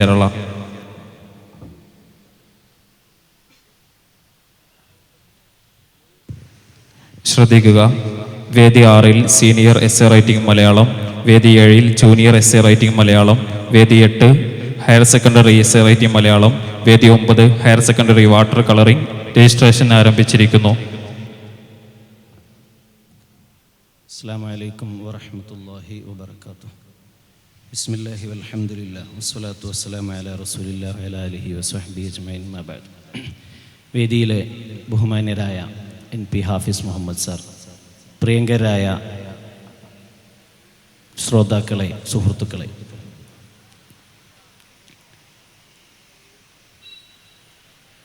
കേരള. ശ്രദ്ധിക്കുക, വേദി 6-ൽ senior S A writing Malayalam, വേദി 7-ൽ junior S A writing Malayalam, വേദി 8 higher secondary S A writing Malayalam, വേദി 9 higher secondary water colouring. Registration ആരംഭിച്ചിരിക്കുന്നു. അസ്സലാമു അലൈക്കും വറഹ്മത്തുള്ളാഹി വബറകാതുഹു. ബിസ്മില്ലാഹി വൽഹംദുലില്ലാഹി വസ്സലാത്തു വസ്സലാമു അലാ റസൂലില്ലാഹി വഅലാ ആലിഹി വസഹ്ബിഹി അജ്മഈൻ. അമ്മാ ബഅദ്. വേദിയിലെ ബഹുമാന്യരായ NP ഹാഫിസ് മുഹമ്മദ് സാർ, പ്രിയങ്കരായ ശ്രോതാക്കളെ, സുഹൃത്തുക്കളെ,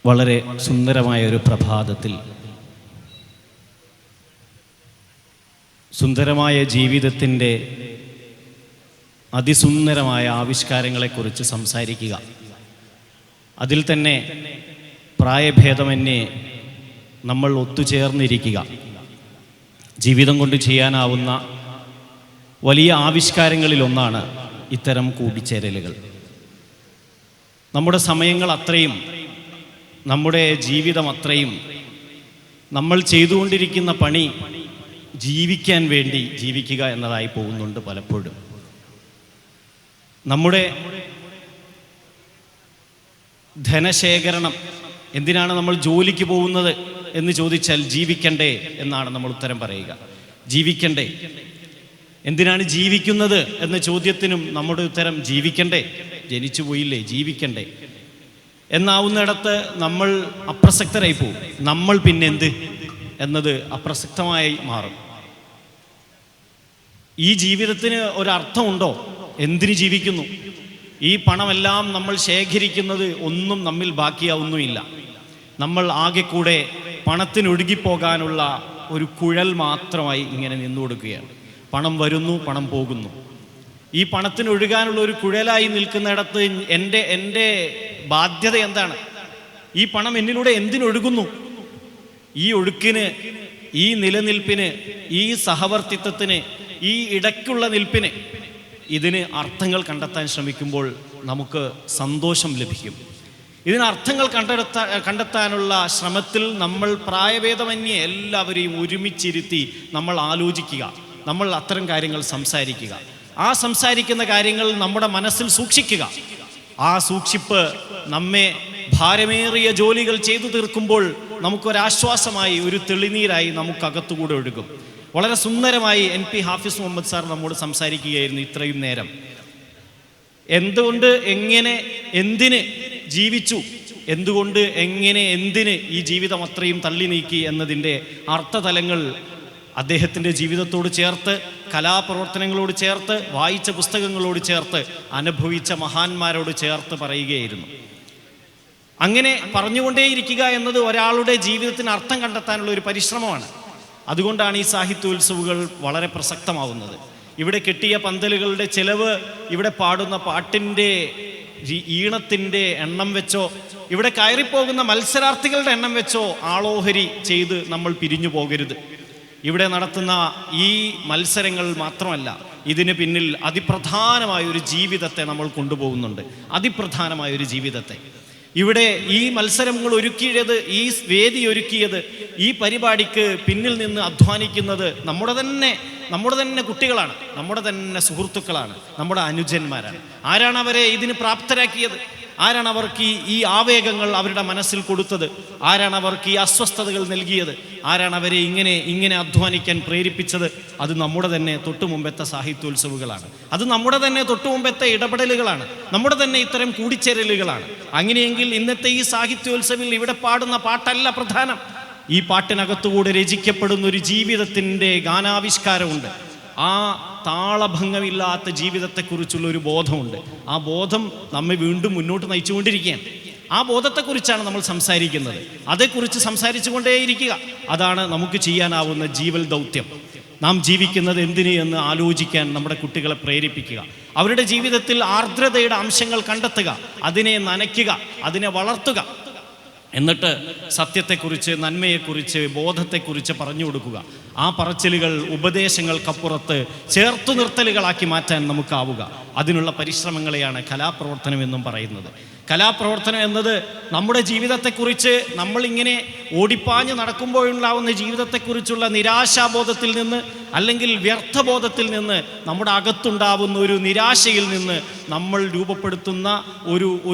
വളരെ സുന്ദരമായ ഒരു പ്രഭാതത്തിൽ സുന്ദരമായ ജീവിതത്തിൻ്റെ അതിസുന്ദരമായ ആവിഷ്കാരങ്ങളെക്കുറിച്ച് സംസാരിക്കുക, അതിൽ തന്നെ പ്രായഭേദമന്യേ നമ്മൾ ഒത്തുചേർന്നിരിക്കുക, ജീവിതം കൊണ്ട് ചെയ്യാനാവുന്ന വലിയ ആവിഷ്കാരങ്ങളിലൊന്നാണ് ഇത്തരം കൂടിച്ചേരലുകൾ. നമ്മുടെ സമയങ്ങൾ അത്രയും, നമ്മുടെ ജീവിതം അത്രയും, നമ്മൾ ചെയ്തുകൊണ്ടിരിക്കുന്ന പണി ജീവിക്കാൻ വേണ്ടി ജീവിക്കുക എന്നതായി പോകുന്നുണ്ട് പലപ്പോഴും. നമ്മുടെ ധനശേഖരണം, എന്തിനാണ് നമ്മൾ ജോലിക്ക് പോകുന്നത് എന്ന് ചോദിച്ചാൽ ജീവിക്കണ്ടേ എന്നാണ് നമ്മൾ ഉത്തരം പറയുക. ജീവിക്കണ്ടേ. എന്തിനാണ് ജീവിക്കുന്നത് എന്ന ചോദ്യത്തിനും നമ്മുടെ ഉത്തരം ജീവിക്കണ്ടേ. ജനിച്ചു പോയില്ലേ, ജീവിക്കണ്ടേ എന്നാവുന്നിടത്ത് നമ്മൾ അപ്രസക്തരായി പോകും. നമ്മൾ പിന്നെന്ത് എന്നത് അപ്രസക്തമായി മാറും. ഈ ജീവിതത്തിന് ഒരർത്ഥമുണ്ടോ? എന്തിന് ജീവിക്കുന്നു? ഈ പണമെല്ലാം നമ്മൾ ശേഖരിക്കുന്നത് ഒന്നും നമ്മിൽ ബാക്കിയാവുന്നുമില്ല. നമ്മൾ ആകെ കൂടെ പണത്തിനൊഴുകിപ്പോകാനുള്ള ഒരു കുഴൽ മാത്രമായി ഇങ്ങനെ നിന്നു കൊടുക്കുകയാണ്. പണം വരുന്നു, പണം പോകുന്നു. ഈ പണത്തിനൊഴുകാനുള്ള ഒരു കുഴലായി നിൽക്കുന്നിടത്ത് എൻ്റെ ബാധ്യത എന്താണ്? ഈ പണം എന്നിലൂടെ എന്തിനൊഴുകുന്നു? ഈ ഒഴുക്കിന്, ഈ നിലനിൽപ്പിന്, ഈ സഹവർത്തിത്വത്തിന്, ഈ ഇടയ്ക്കുള്ള നിൽപ്പിന്, ഇതിന് അർത്ഥങ്ങൾ കണ്ടെത്താൻ ശ്രമിക്കുമ്പോൾ നമുക്ക് സന്തോഷം ലഭിക്കും. ഇതിന് അർത്ഥങ്ങൾ കണ്ടെത്താനുള്ള ശ്രമത്തിൽ നമ്മൾ പ്രായഭേദമന്യേ എല്ലാവരെയും ഒരുമിച്ചിരുത്തി നമ്മൾ ആലോചിക്കുക, നമ്മൾ അത്തരം കാര്യങ്ങൾ സംസാരിക്കുക. ആ സംസാരിക്കുന്ന കാര്യങ്ങൾ നമ്മുടെ മനസ്സിൽ സൂക്ഷിക്കുക. ആ സൂക്ഷിപ്പ് നമ്മെ ഭാരമേറിയ ജോലികൾ ചെയ്തു തീർക്കുമ്പോൾ നമുക്കൊരാശ്വാസമായി, ഒരു തെളിനീരായി നമുക്കകത്തുകൂടെ ഒഴുകും. വളരെ സുന്ദരമായി NP ഹാഫിസ് മുഹമ്മദ് സാർ നമ്മോട് സംസാരിക്കുകയായിരുന്നു ഇത്രയും നേരം. എന്തുകൊണ്ട്, എങ്ങനെ, എന്തിന് ജീവിച്ചു, എന്തുകൊണ്ട്, എങ്ങനെ, എന്തിന് ഈ ജീവിതം അത്രയും തള്ളി നീക്കി എന്നതിൻ്റെ അർത്ഥതലങ്ങൾ അദ്ദേഹത്തിൻ്റെ ജീവിതത്തോട് ചേർത്ത്, കലാപ്രവർത്തനങ്ങളോട് ചേർത്ത്, വായിച്ച പുസ്തകങ്ങളോട് ചേർത്ത്, അനുഭവിച്ച മഹാന്മാരോട് ചേർത്ത് പറയുകയായിരുന്നു. അങ്ങനെ പറഞ്ഞുകൊണ്ടേയിരിക്കുക എന്നത് ഒരാളുടെ ജീവിതത്തിന് അർത്ഥം കണ്ടെത്താനുള്ള ഒരു പരിശ്രമമാണ്. അതുകൊണ്ടാണ് ഈ സാഹിത്യോത്സവുകൾ വളരെ പ്രസക്തമാവുന്നത്. ഇവിടെ കെട്ടിയ പന്തലുകളുടെ ചെലവ്, ഇവിടെ പാടുന്ന പാട്ടിൻ്റെ ഈണത്തിൻ്റെ എണ്ണം വെച്ചോ, ഇവിടെ കയറിപ്പോകുന്ന മത്സരാർത്ഥികളുടെ എണ്ണം വെച്ചോ ആളോഹരി ചെയ്ത് നമ്മൾ പിരിഞ്ഞു പോകരുത്. ഇവിടെ നടത്തുന്ന ഈ മത്സരങ്ങൾ മാത്രമല്ല, ഇതിന് പിന്നിൽ അതിപ്രധാനമായൊരു ജീവിതത്തെ നമ്മൾ കൊണ്ടുപോകുന്നുണ്ട്. അതിപ്രധാനമായൊരു ജീവിതത്തെ. ഇവിടെ ഈ മത്സരങ്ങൾ ഒരുക്കിയത്, ഈ വേദി ഒരുക്കിയത്, ഈ പരിപാടിക്ക് പിന്നിൽ നിന്ന് അധ്വാനിക്കുന്നത് നമ്മുടെ തന്നെ കുട്ടികളാണ്, നമ്മുടെ തന്നെ സുഹൃത്തുക്കളാണ്, നമ്മുടെ അനുജന്മാരാണ്. ആരാണ് അവരെ ഇതിന് പ്രാപ്തരാക്കിയത്? ആരാണ് അവർക്ക് ഈ ആവേഗങ്ങൾ അവരുടെ മനസ്സിൽ കൊടുത്തത്? ആരാണ് അവർക്ക് ഈ അസ്വസ്ഥതകൾ നൽകിയത്? ആരാണ് അവരെ ഇങ്ങനെ അധ്വാനിക്കാൻ പ്രേരിപ്പിച്ചത്? അത് നമ്മുടെ തന്നെ തൊട്ടുമുമ്പത്തെ സാഹിത്യോത്സവുകളാണ്. അത് നമ്മുടെ തന്നെ തൊട്ടുമുമ്പത്തെ ഇടപെടലുകളാണ്. നമ്മുടെ തന്നെ ഇത്തരം കൂടിച്ചേരലുകളാണ്. അങ്ങനെയെങ്കിൽ ഇന്നത്തെ ഈ സാഹിത്യോത്സവിൽ ഇവിടെ പാടുന്ന പാട്ടല്ല പ്രധാനം. ഈ പാട്ടിനകത്തുകൂടെ രചിക്കപ്പെടുന്ന ഒരു ജീവിതത്തിൻ്റെ ഗാനാവിഷ്കാരമുണ്ട്. ആ താളഭംഗമില്ലാത്ത ജീവിതത്തെക്കുറിച്ചുള്ള ഒരു ബോധമുണ്ട്. ആ ബോധം നമ്മെ വീണ്ടും മുന്നോട്ട് നയിച്ചുകൊണ്ടിരിക്കുകയാണ്. ആ ബോധത്തെക്കുറിച്ചാണ് നമ്മൾ സംസാരിക്കുന്നത്. അതേക്കുറിച്ച് സംസാരിച്ചു കൊണ്ടേയിരിക്കുക. അതാണ് നമുക്ക് ചെയ്യാനാവുന്ന ജീവൽ ദൗത്യം. നാം ജീവിക്കുന്നത് എന്തിന് എന്ന് ആലോചിക്കാൻ നമ്മുടെ കുട്ടികളെ പ്രേരിപ്പിക്കുക. അവരുടെ ജീവിതത്തിൽ ആർദ്രതയുടെ അംശങ്ങൾ കണ്ടെത്തുക, അതിനെ നനയ്ക്കുക, അതിനെ വളർത്തുക. എന്നിട്ട് സത്യത്തെക്കുറിച്ച്, നന്മയെക്കുറിച്ച്, ബോധത്തെക്കുറിച്ച് പറഞ്ഞു കൊടുക്കുക. ആ പറച്ചിലുകൾ ഉപദേശങ്ങൾക്കപ്പുറത്ത് ചേർത്തു നിർത്തലുകളാക്കി മാറ്റാൻ നമുക്കാവുക. അതിനുള്ള പരിശ്രമങ്ങളെയാണ് കലാപ്രവർത്തനം എന്നും പറയുന്നത്. കലാപ്രവർത്തനം എന്നത് നമ്മുടെ ജീവിതത്തെക്കുറിച്ച്, നമ്മളിങ്ങനെ ഓടിപ്പാഞ്ഞ് നടക്കുമ്പോഴുണ്ടാവുന്ന ജീവിതത്തെക്കുറിച്ചുള്ള നിരാശാബോധത്തിൽ നിന്ന്, അല്ലെങ്കിൽ വ്യർത്ഥബോധത്തിൽ നിന്ന്, നമ്മുടെ അകത്തുണ്ടാവുന്ന ഒരു നിരാശയിൽ നിന്ന് നമ്മൾ രൂപപ്പെടുത്തുന്ന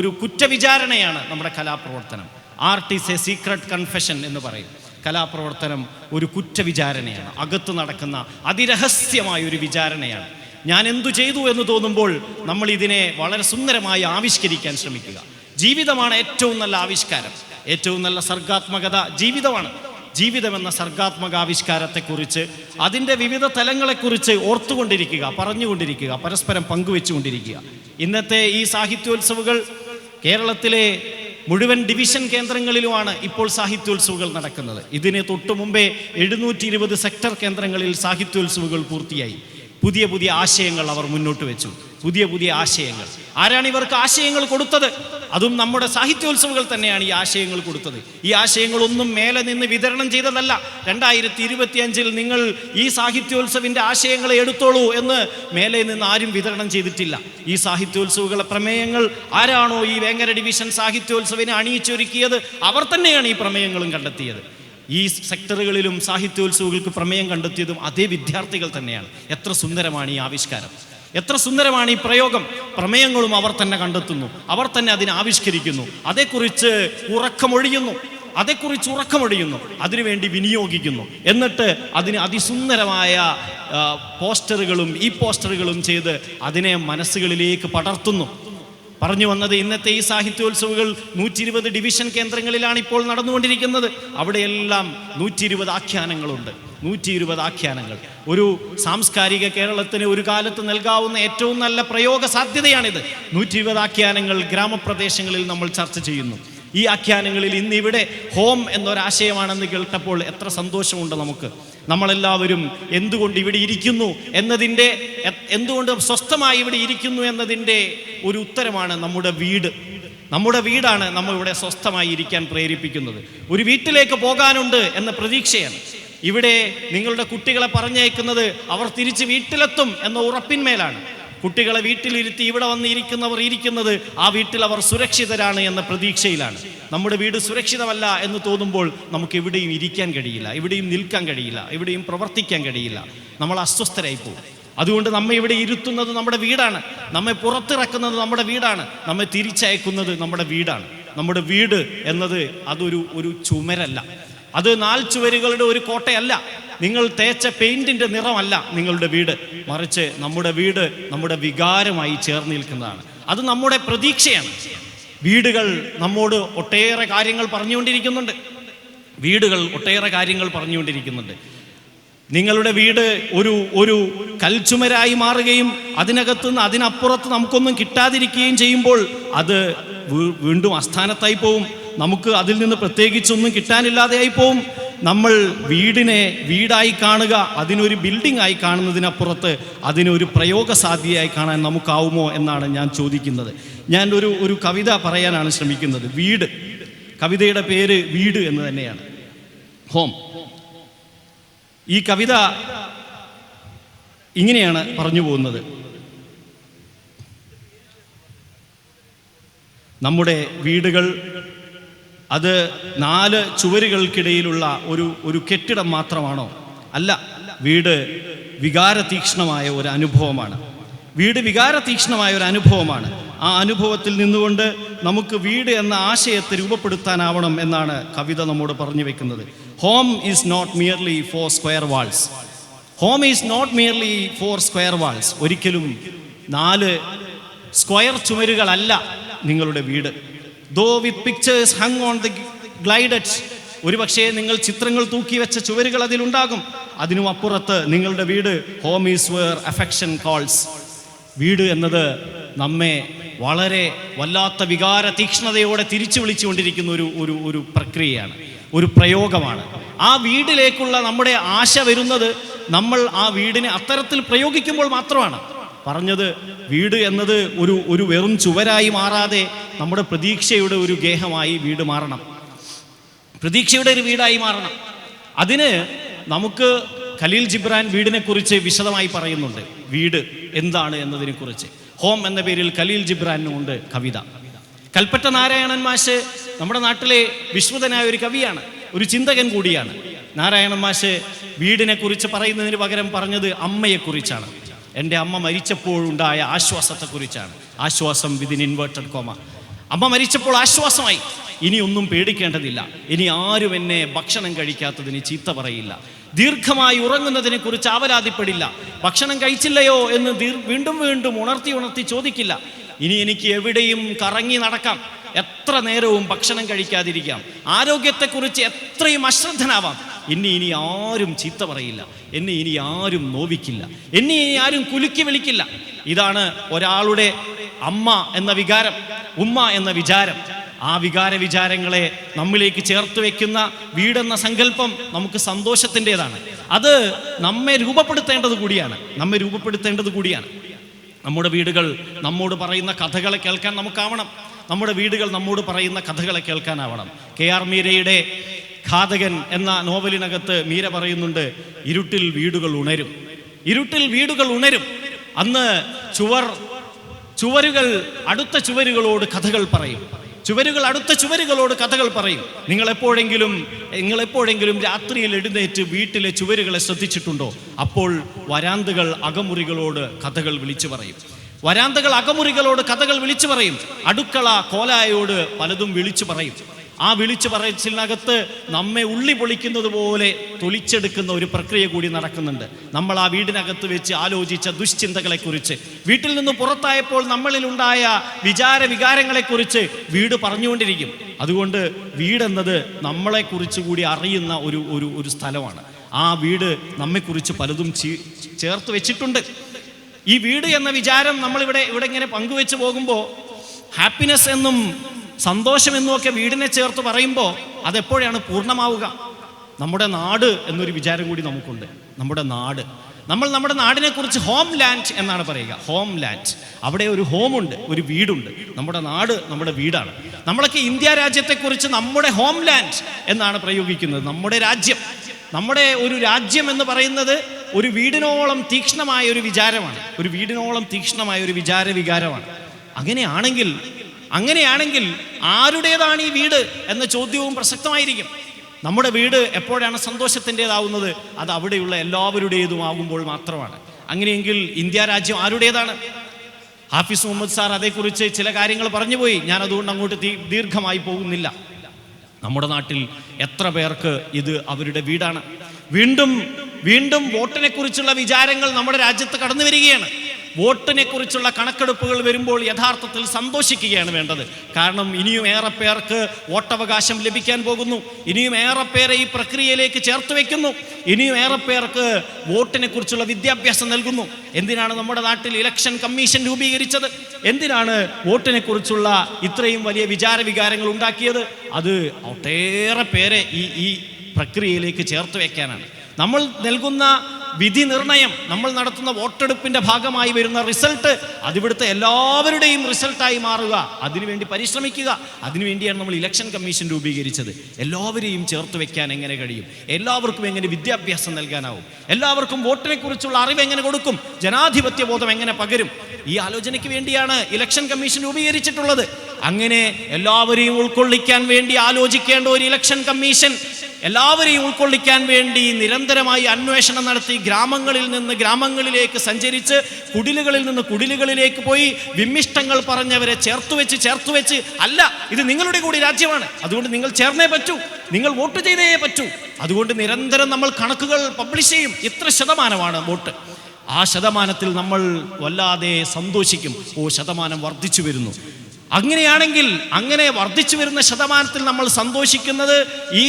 ഒരു കുറ്റവിചാരണയാണ് നമ്മുടെ കലാപ്രവർത്തനം. Art is a secret confession എന്ന് പറയും. കലാപ്രവർത്തനം ഒരു കുറ്റവിചാരണയാണ്, അകത്ത് നടക്കുന്ന അതിരഹസ്യമായ ഒരു വിചാരണയാണ്. ഞാൻ എന്തു ചെയ്തു എന്ന് തോന്നുമ്പോൾ നമ്മൾ ഇതിനെ വളരെ സുന്ദരമായി ആവിഷ്കരിക്കാൻ ശ്രമിക്കുക. ജീവിതമാണ് ഏറ്റവും നല്ല ആവിഷ്കാരം, ഏറ്റവും നല്ല സർഗാത്മകത ജീവിതമാണ്. ജീവിതമെന്ന സർഗാത്മക ആവിഷ്കാരത്തെക്കുറിച്ച്, അതിൻ്റെ വിവിധ തലങ്ങളെക്കുറിച്ച് ഓർത്തുകൊണ്ടിരിക്കുക, പറഞ്ഞുകൊണ്ടിരിക്കുക, പരസ്പരം പങ്കുവെച്ചുകൊണ്ടിരിക്കുക. ഇന്നത്തെ ഈ സാഹിത്യോത്സവങ്ങൾ കേരളത്തിലെ മുഴുവൻ ഡിവിഷൻ കേന്ദ്രങ്ങളിലുമാണ് ഇപ്പോൾ സാഹിത്യോത്സവങ്ങൾ നടക്കുന്നത്. ഇതിന് തൊട്ടു മുമ്പേ 720 സെക്ടർ കേന്ദ്രങ്ങളിൽ സാഹിത്യോത്സവങ്ങൾ പൂർത്തിയായി. പുതിയ പുതിയ ആശയങ്ങൾ അവർ മുന്നോട്ട് വെച്ചു. പുതിയ പുതിയ ആശയങ്ങൾ. ആരാണ് ഇവർക്ക് ആശയങ്ങൾ കൊടുത്തത്? അതും നമ്മുടെ സാഹിത്യോത്സവങ്ങൾ തന്നെയാണ് ഈ ആശയങ്ങൾ കൊടുത്തത്. ഈ ആശയങ്ങളൊന്നും മേലെ നിന്ന് വിതരണം ചെയ്തതല്ല. 2025 നിങ്ങൾ ഈ സാഹിത്യോത്സവിൻ്റെ ആശയങ്ങളെ എടുത്തോളൂ എന്ന് മേലെ നിന്ന് ആരും വിതരണം ചെയ്തിട്ടില്ല. ഈ സാഹിത്യോത്സവങ്ങളെ പ്രമേയങ്ങൾ ആരാണോ ഈ വേങ്ങര ഡിവിഷൻ സാഹിത്യോത്സവിനെ അണിയിച്ചൊരുക്കിയത്, അവർ തന്നെയാണ് ഈ പ്രമേയങ്ങളും കണ്ടെത്തിയത്. ഈ സെക്ടറുകളിലും സാഹിത്യോത്സവങ്ങൾക്ക് പ്രമേയം കണ്ടെത്തിയതും അതേ വിദ്യാർത്ഥികൾ തന്നെയാണ്. എത്ര സുന്ദരമാണ് ഈ ആവിഷ്കാരം, എത്ര സുന്ദരമാണ് ഈ പ്രയോഗം. പ്രമേയങ്ങളും അവർ തന്നെ കണ്ടെത്തുന്നു, അവർ തന്നെ അതിനെ ആവിഷ്കരിക്കുന്നു, അതേക്കുറിച്ച് ഉറക്കമൊഴിയുന്നു, അതിനുവേണ്ടി വിനിയോഗിക്കുന്നു. എന്നിട്ട് അതിന് അതിസുന്ദരമായ പോസ്റ്ററുകളും ഈ പോസ്റ്ററുകളും ചെയ്ത് അതിനെ മനസ്സുകളിലേക്ക് പടർത്തുന്നു. പറഞ്ഞു വന്നത്, ഇന്നത്തെ ഈ സാഹിത്യോത്സവങ്ങൾ 120 ഡിവിഷൻ കേന്ദ്രങ്ങളിലാണ് ഇപ്പോൾ നടന്നുകൊണ്ടിരിക്കുന്നത്. അവിടെയെല്ലാം 120 ആഖ്യാനങ്ങളുണ്ട്. 120 ആഖ്യാനങ്ങൾ. ഒരു സാംസ്കാരിക കേരളത്തിന് ഒരു കാലത്ത് നൽകാവുന്ന ഏറ്റവും നല്ല പ്രയോഗ സാധ്യതയാണിത്. 120 ആഖ്യാനങ്ങൾ ഗ്രാമപ്രദേശങ്ങളിൽ നമ്മൾ ചർച്ച ചെയ്യുന്നു. ഈ ആഖ്യാനങ്ങളിൽ ഇന്നിവിടെ ഹോം എന്നൊരാശയമാണെന്ന് കേട്ടപ്പോൾ എത്ര സന്തോഷമുണ്ട് നമുക്ക്. നമ്മളെല്ലാവരും എന്തുകൊണ്ട് ഇവിടെ ഇരിക്കുന്നു എന്നതിൻ്റെ, എന്തുകൊണ്ട് സ്വസ്ഥമായി ഇവിടെ ഇരിക്കുന്നു എന്നതിൻ്റെ ഒരു ഉത്തരമാണ് നമ്മുടെ വീട്. നമ്മുടെ വീടാണ് നമ്മളിവിടെ സ്വസ്ഥമായി ഇരിക്കാൻ പ്രേരിപ്പിക്കുന്നത്. ഒരു വീട്ടിലേക്ക് പോകാനുണ്ട് എന്ന പ്രതീക്ഷയാണ്. ഇവിടെ നിങ്ങളുടെ കുട്ടികളെ പറഞ്ഞയക്കുന്നത് അവർ തിരിച്ച് വീട്ടിലെത്തും എന്ന ഉറപ്പിന്മേലാണ്. കുട്ടികളെ വീട്ടിലിരുത്തി ഇവിടെ വന്ന് ഇരിക്കുന്നത് ആ വീട്ടിൽ അവർ സുരക്ഷിതരാണ് എന്ന പ്രതീക്ഷയിലാണ്. നമ്മുടെ വീട് സുരക്ഷിതമല്ല എന്ന് തോന്നുമ്പോൾ നമുക്ക് എവിടെയും ഇരിക്കാൻ കഴിയില്ല, എവിടെയും നിൽക്കാൻ കഴിയില്ല, എവിടെയും പ്രവർത്തിക്കാൻ കഴിയില്ല. നമ്മൾ അസ്വസ്ഥരായി പോകും. അതുകൊണ്ട് നമ്മെ ഇവിടെ ഇരുത്തുന്നത് നമ്മുടെ വീടാണ്, നമ്മെ പുറത്തിറക്കുന്നത് നമ്മുടെ വീടാണ്, നമ്മെ തിരിച്ചയക്കുന്നത് നമ്മുടെ വീടാണ്. നമ്മുടെ വീട് എന്നത് അതൊരു ചുമരല്ല, അത് 4 ചുവരുകളുടെ ഒരു കോട്ടയല്ല, നിങ്ങൾ തേച്ച പെയിന്റിന്റെ നിറമല്ല നിങ്ങളുടെ വീട്. മറിച്ച് നമ്മുടെ വീട് നമ്മുടെ വികാരമായി ചേർന്ന് നിൽക്കുന്നതാണ്. അത് നമ്മുടെ പ്രതീക്ഷയാണ്. വീടുകൾ നമ്മോട് ഒട്ടേറെ കാര്യങ്ങൾ പറഞ്ഞുകൊണ്ടിരിക്കുന്നുണ്ട്. നിങ്ങളുടെ വീട് ഒരു കൽച്ചുമരായി മാറുകയും അതിനകത്തുനിന്ന് അതിനപ്പുറത്ത് നമുക്കൊന്നും കിട്ടാതിരിക്കുകയും ചെയ്യുമ്പോൾ അത് വീണ്ടും അസ്ഥാനത്തായി പോവും. നമുക്ക് അതിൽ നിന്ന് പ്രത്യേകിച്ചൊന്നും കിട്ടാനില്ലാതെയായി പോവും. നമ്മൾ വീടിനെ വീടായി കാണുക, അതിനൊരു ബിൽഡിംഗ് ആയി കാണുന്നതിനപ്പുറത്ത് അതിനൊരു പ്രയോഗസാധ്യതയായി കാണാൻ നമുക്കാവുമോ എന്നാണ് ഞാൻ ചോദിക്കുന്നത്. ഞാൻ ഒരു കവിത പറയാനാണ് ശ്രമിക്കുന്നത്. വീട്, കവിതയുടെ പേര് വീട് എന്ന് തന്നെയാണ്, ഹോം. ഈ കവിത ഇങ്ങനെയാണ് പറഞ്ഞു പോകുന്നത്. നമ്മുടെ വീടുകൾ അത് 4 ചുവരുകൾക്കിടയിലുള്ള ഒരു കെട്ടിടം മാത്രമാണോ? അല്ല. വീട് വികാരതീക്ഷ്ണമായ ഒരു അനുഭവമാണ്. ആ അനുഭവത്തിൽ നിന്നുകൊണ്ട് നമുക്ക് വീട് എന്ന ആശയത്തെ രൂപപ്പെടുത്താനാവണം എന്നാണ് കവിത നമ്മോട് പറഞ്ഞു വെക്കുന്നത്. Home is not merely four square walls. ഒരിക്കലും 4 സ്ക്വയർ ചുമരുകളല്ല നിങ്ങളുടെ വീട്. Though with pictures hung on the glidets, ഒരുപക്ഷേ നിങ്ങൾ ചിത്രങ്ങൾ തൂക്കി വെച്ച ചുവരുകൾ അതിലുണ്ടാകും. അതിനും അപ്പുറത്ത് നിങ്ങളുടെ വീട് home is wear affection calls. വീട് എന്നത് നമ്മെ വളരെ വല്ലാത്ത വികാര തീക്ഷ്ണതയോടെ തിരിച്ചു വിളിച്ചുകൊണ്ടിരിക്കുന്ന ഒരു പ്രക്രിയയാണ്, ഒരു പ്രയോഗമാണ്. ആ വീടിലേക്കുള്ള നമ്മുടെ ആശ വരുന്നത് നമ്മൾ ആ വീടിനെ അത്തരത്തിൽ പ്രയോഗിക്കുമ്പോൾ മാത്രമാണ്. പറഞ്ഞത്, വീട് എന്നത് ഒരു വെറും ചുവരായി മാറാതെ നമ്മുടെ പ്രതീക്ഷയുടെ ഒരു ഗേഹമായി വീട് മാറണം. പ്രതീക്ഷയുടെ ഒരു വീടായി മാറണം. അതിന് നമുക്ക് ഖലീൽ ജിബ്രാൻ വീടിനെക്കുറിച്ച് വിശദമായി പറയുന്നുണ്ട്. വീട് എന്താണ് എന്നതിനെക്കുറിച്ച് ഹോം എന്ന പേരിൽ ഖലീൽ ജിബ്രാനുമുണ്ട് കവിത. കൽപ്പറ്റ നാരായണൻ മാഷ് നമ്മുടെ നാട്ടിലെ വിശ്രുതനായ ഒരു കവിയാണ്, ഒരു ചിന്തകൻ കൂടിയാണ്. നാരായണൻ മാഷ് വീടിനെ കുറിച്ച് പറയുന്നതിന് പകരം പറഞ്ഞത് അമ്മയെക്കുറിച്ചാണ്. എൻ്റെ അമ്മ മരിച്ചപ്പോഴുണ്ടായ ആശ്വാസത്തെക്കുറിച്ചാണ്. ആശ്വാസം വിതിൻ ഇൻവേർട്ടഡ് കോമ. അമ്മ മരിച്ചപ്പോൾ ആശ്വാസമായി. ഇനി ഒന്നും പേടിക്കേണ്ടതില്ല. ഇനി ആരും എന്നെ ഭക്ഷണം കഴിക്കാത്തതിന് ചീത്ത പറയില്ല. ദീർഘമായി ഉറങ്ങുന്നതിനെ കുറിച്ച് ആവലാതിപ്പെടില്ല. ഭക്ഷണം കഴിച്ചില്ലയോ എന്ന് വീണ്ടും വീണ്ടും ഉണർത്തി ചോദിക്കില്ല. ഇനി എനിക്ക് എവിടെയും കറങ്ങി നടക്കാം, എത്ര നേരവും ഭക്ഷണം കഴിക്കാതിരിക്കാം, ആരോഗ്യത്തെക്കുറിച്ച് എത്രയും അശ്രദ്ധനാവാം. ഇനി ആരും ചീത്ത പറയില്ല, എന്നെ ഇനി ആരും നോവിക്കില്ല, എന്നെ ഇനി ആരും കുലുക്കി വിളിക്കില്ല. ഇതാണ് ഒരാളുടെ അമ്മ എന്ന വികാരം, ഉമ്മ എന്ന വിചാരം. ആ വിചാരങ്ങളെ നമ്മിലേക്ക് ചേർത്ത് വെക്കുന്ന വീടെന്ന സങ്കല്പം നമുക്ക് സന്തോഷത്തിൻ്റെതാണ്. അത് നമ്മെ രൂപപ്പെടുത്തേണ്ടത് കൂടിയാണ്. നമ്മുടെ വീടുകൾ നമ്മോട് പറയുന്ന കഥകളെ കേൾക്കാൻ നമുക്കാവണം. നമ്മുടെ വീടുകൾ നമ്മോട് പറയുന്ന കഥകളെ കേൾക്കാനാവണം. KR മീരയുടെ ഘാതകൻ എന്ന നോവലിനകത്ത് മീര പറയുന്നുണ്ട്, ഇരുട്ടിൽ വീടുകൾ ഉണരും. അന്ന് ചുവരുകൾ അടുത്ത ചുവരുകളോട് കഥകൾ പറയും. നിങ്ങൾ എപ്പോഴെങ്കിലും രാത്രിയിൽ എഴുന്നേറ്റ് വീട്ടിലെ ചുവരുകളെ ശ്രദ്ധിച്ചിട്ടുണ്ടോ? അപ്പോൾ വരാന്തകൾ അകമുറികളോട് കഥകൾ വിളിച്ചു പറയും. അടുക്കള കോലായോട് പലതും വിളിച്ചു പറയും. ആ വിളിച്ചു പറച്ചിലിനകത്ത് നമ്മെ ഉള്ളി പൊളിക്കുന്നത് പോലെ തൊലിച്ചെടുക്കുന്ന ഒരു പ്രക്രിയ കൂടി നടക്കുന്നുണ്ട്. നമ്മൾ ആ വീടിനകത്ത് വെച്ച് ആലോചിച്ച ദുശ്ചിന്തകളെക്കുറിച്ച്, വീട്ടിൽ നിന്ന് പുറത്തായപ്പോൾ നമ്മളിലുണ്ടായ വികാരങ്ങളെക്കുറിച്ച് വീട് പറഞ്ഞുകൊണ്ടിരിക്കും. അതുകൊണ്ട് വീടെന്നത് നമ്മളെക്കുറിച്ച് കൂടി അറിയുന്ന ഒരു സ്ഥലമാണ്. ആ വീട് നമ്മെക്കുറിച്ച് പലതും ചേർത്ത് വെച്ചിട്ടുണ്ട്. ഈ വീട് എന്ന വിചാരം നമ്മളിവിടെ ഇങ്ങനെ പങ്കുവെച്ച് പോകുമ്പോൾ ഹാപ്പിനെസ് എന്നും സന്തോഷം എന്നുമൊക്കെ വീടിനെ ചേർത്ത് പറയുമ്പോൾ അതെപ്പോഴാണ് പൂർണ്ണമാവുക? നമ്മുടെ നാട് എന്നൊരു വിചാരം കൂടി നമുക്കുണ്ട്. നമ്മുടെ നാടിനെ കുറിച്ച് ഹോം ലാൻഡ് എന്നാണ് പറയുക. അവിടെ ഒരു ഹോമുണ്ട്, ഒരു വീടുണ്ട്. നമ്മുടെ നാട് നമ്മുടെ വീടാണ്. നമ്മളൊക്കെ ഇന്ത്യ രാജ്യത്തെക്കുറിച്ച് നമ്മുടെ ഹോം ലാൻഡ് എന്നാണ് പ്രയോഗിക്കുന്നത്. നമ്മുടെ ഒരു രാജ്യം എന്ന് പറയുന്നത് ഒരു വീടിനോളം തീക്ഷ്ണമായ ഒരു വികാരമാണ്. അങ്ങനെയാണെങ്കിൽ ആരുടേതാണ് ഈ വീട് എന്ന ചോദ്യവും പ്രസക്തമായിരിക്കും. നമ്മുടെ വീട് എപ്പോഴാണ് സന്തോഷത്തിൻ്റെതാവുന്നത്? അത് അവിടെയുള്ള എല്ലാവരുടേതുമാകുമ്പോൾ മാത്രമാണ്. അങ്ങനെയെങ്കിൽ ഇന്ത്യ രാജ്യം ആരുടേതാണ്? ഹാഫിസ് മുഹമ്മദ് സാർ അതേക്കുറിച്ച് ചില കാര്യങ്ങൾ പറഞ്ഞുപോയി. ഞാൻ അതുകൊണ്ട് അങ്ങോട്ട് ദീർഘമായി പോകുന്നില്ല. നമ്മുടെ നാട്ടിൽ എത്ര പേർക്ക് ഇത് അവരുടെ വീടാണ്? വീണ്ടും വോട്ടിനെ കുറിച്ചുള്ള വിചാരങ്ങൾ നമ്മുടെ രാജ്യത്ത് കടന്നു വരികയാണ്. വോട്ടിനെ കുറിച്ചുള്ള കണക്കെടുപ്പുകൾ വരുമ്പോൾ യഥാർത്ഥത്തിൽ സന്തോഷിക്കുകയാണ് വേണ്ടത്. കാരണം ഇനിയും ഏറെ പേർക്ക് വോട്ടവകാശം ലഭിക്കാൻ പോകുന്നു. ഇനിയും ഏറെ പേരെ ഈ പ്രക്രിയയിലേക്ക് ചേർത്ത് വെക്കുന്നു. ഇനിയും ഏറെ പേർക്ക് വോട്ടിനെ കുറിച്ചുള്ള വിദ്യാഭ്യാസം നൽകുന്നു. എന്തിനാണ് നമ്മുടെ നാട്ടിൽ ഇലക്ഷൻ കമ്മീഷൻ രൂപീകരിച്ചത്? എന്തിനാണ് വോട്ടിനെ കുറിച്ചുള്ള ഇത്രയും വലിയ വികാരങ്ങൾ ഉണ്ടാക്കിയത്? അത് ഒട്ടേറെ പേരെ ഈ പ്രക്രിയയിലേക്ക് ചേർത്ത് വെക്കാനാണ്. നമ്മൾ നൽകുന്ന വിധി നിർണയം, നമ്മൾ നടത്തുന്ന വോട്ടെടുപ്പിന്റെ ഭാഗമായി വരുന്ന റിസൾട്ട്, അതിവിടുത്തെ എല്ലാവരുടെയും റിസൾട്ടായി മാറുക. അതിനുവേണ്ടി പരിശ്രമിക്കുക. അതിനുവേണ്ടിയാണ് നമ്മൾ ഇലക്ഷൻ കമ്മീഷൻ രൂപീകരിച്ചത്. എല്ലാവരെയും ചേർത്ത് വെക്കാൻ എങ്ങനെ കഴിയും? എല്ലാവർക്കും എങ്ങനെ വിദ്യാഭ്യാസം നൽകാനാവും? എല്ലാവർക്കും വോട്ടിനെ കുറിച്ചുള്ള അറിവ് എങ്ങനെ കൊടുക്കും? ജനാധിപത്യ ബോധം എങ്ങനെ പകരും? ഈ ആലോചനയ്ക്ക് വേണ്ടിയാണ് ഇലക്ഷൻ കമ്മീഷൻ രൂപീകരിച്ചിട്ടുള്ളത്. അങ്ങനെ എല്ലാവരെയും ഉൾക്കൊള്ളിക്കാൻ വേണ്ടി ആലോചിക്കേണ്ട ഒരു ഇലക്ഷൻ കമ്മീഷൻ, എല്ലാവരെയും ഉൾക്കൊള്ളിക്കാൻ വേണ്ടി നിരന്തരമായി അന്വേഷണം നടത്തി ഗ്രാമങ്ങളിൽ നിന്ന് ഗ്രാമങ്ങളിലേക്ക് സഞ്ചരിച്ച് കുടിലുകളിൽ നിന്ന് കുടിലുകളിലേക്ക് പോയി വിമ്മിഷ്ടങ്ങൾ പറഞ്ഞവരെ ചേർത്തുവെച്ച് അല്ല, ഇത് നിങ്ങളുടെ കൂടി രാജ്യമാണ്, അതുകൊണ്ട് നിങ്ങൾ ചേർന്നേ പറ്റൂ, നിങ്ങൾ വോട്ട് ചെയ്തേ പറ്റൂ. അതുകൊണ്ട് നിരന്തരം നമ്മൾ കണക്കുകൾ പബ്ലിഷ് ചെയ്യും. ഇത്ര ശതമാനമാണ് വോട്ട്. ആ ശതമാനത്തിൽ നമ്മൾ വല്ലാതെ സന്തോഷിക്കും. ശതമാനം വർദ്ധിച്ചു വരുന്നു. അങ്ങനെയാണെങ്കിൽ അങ്ങനെ വർദ്ധിച്ചു വരുന്ന ശതമാനത്തിൽ നമ്മൾ സന്തോഷിക്കുന്നത് ഈ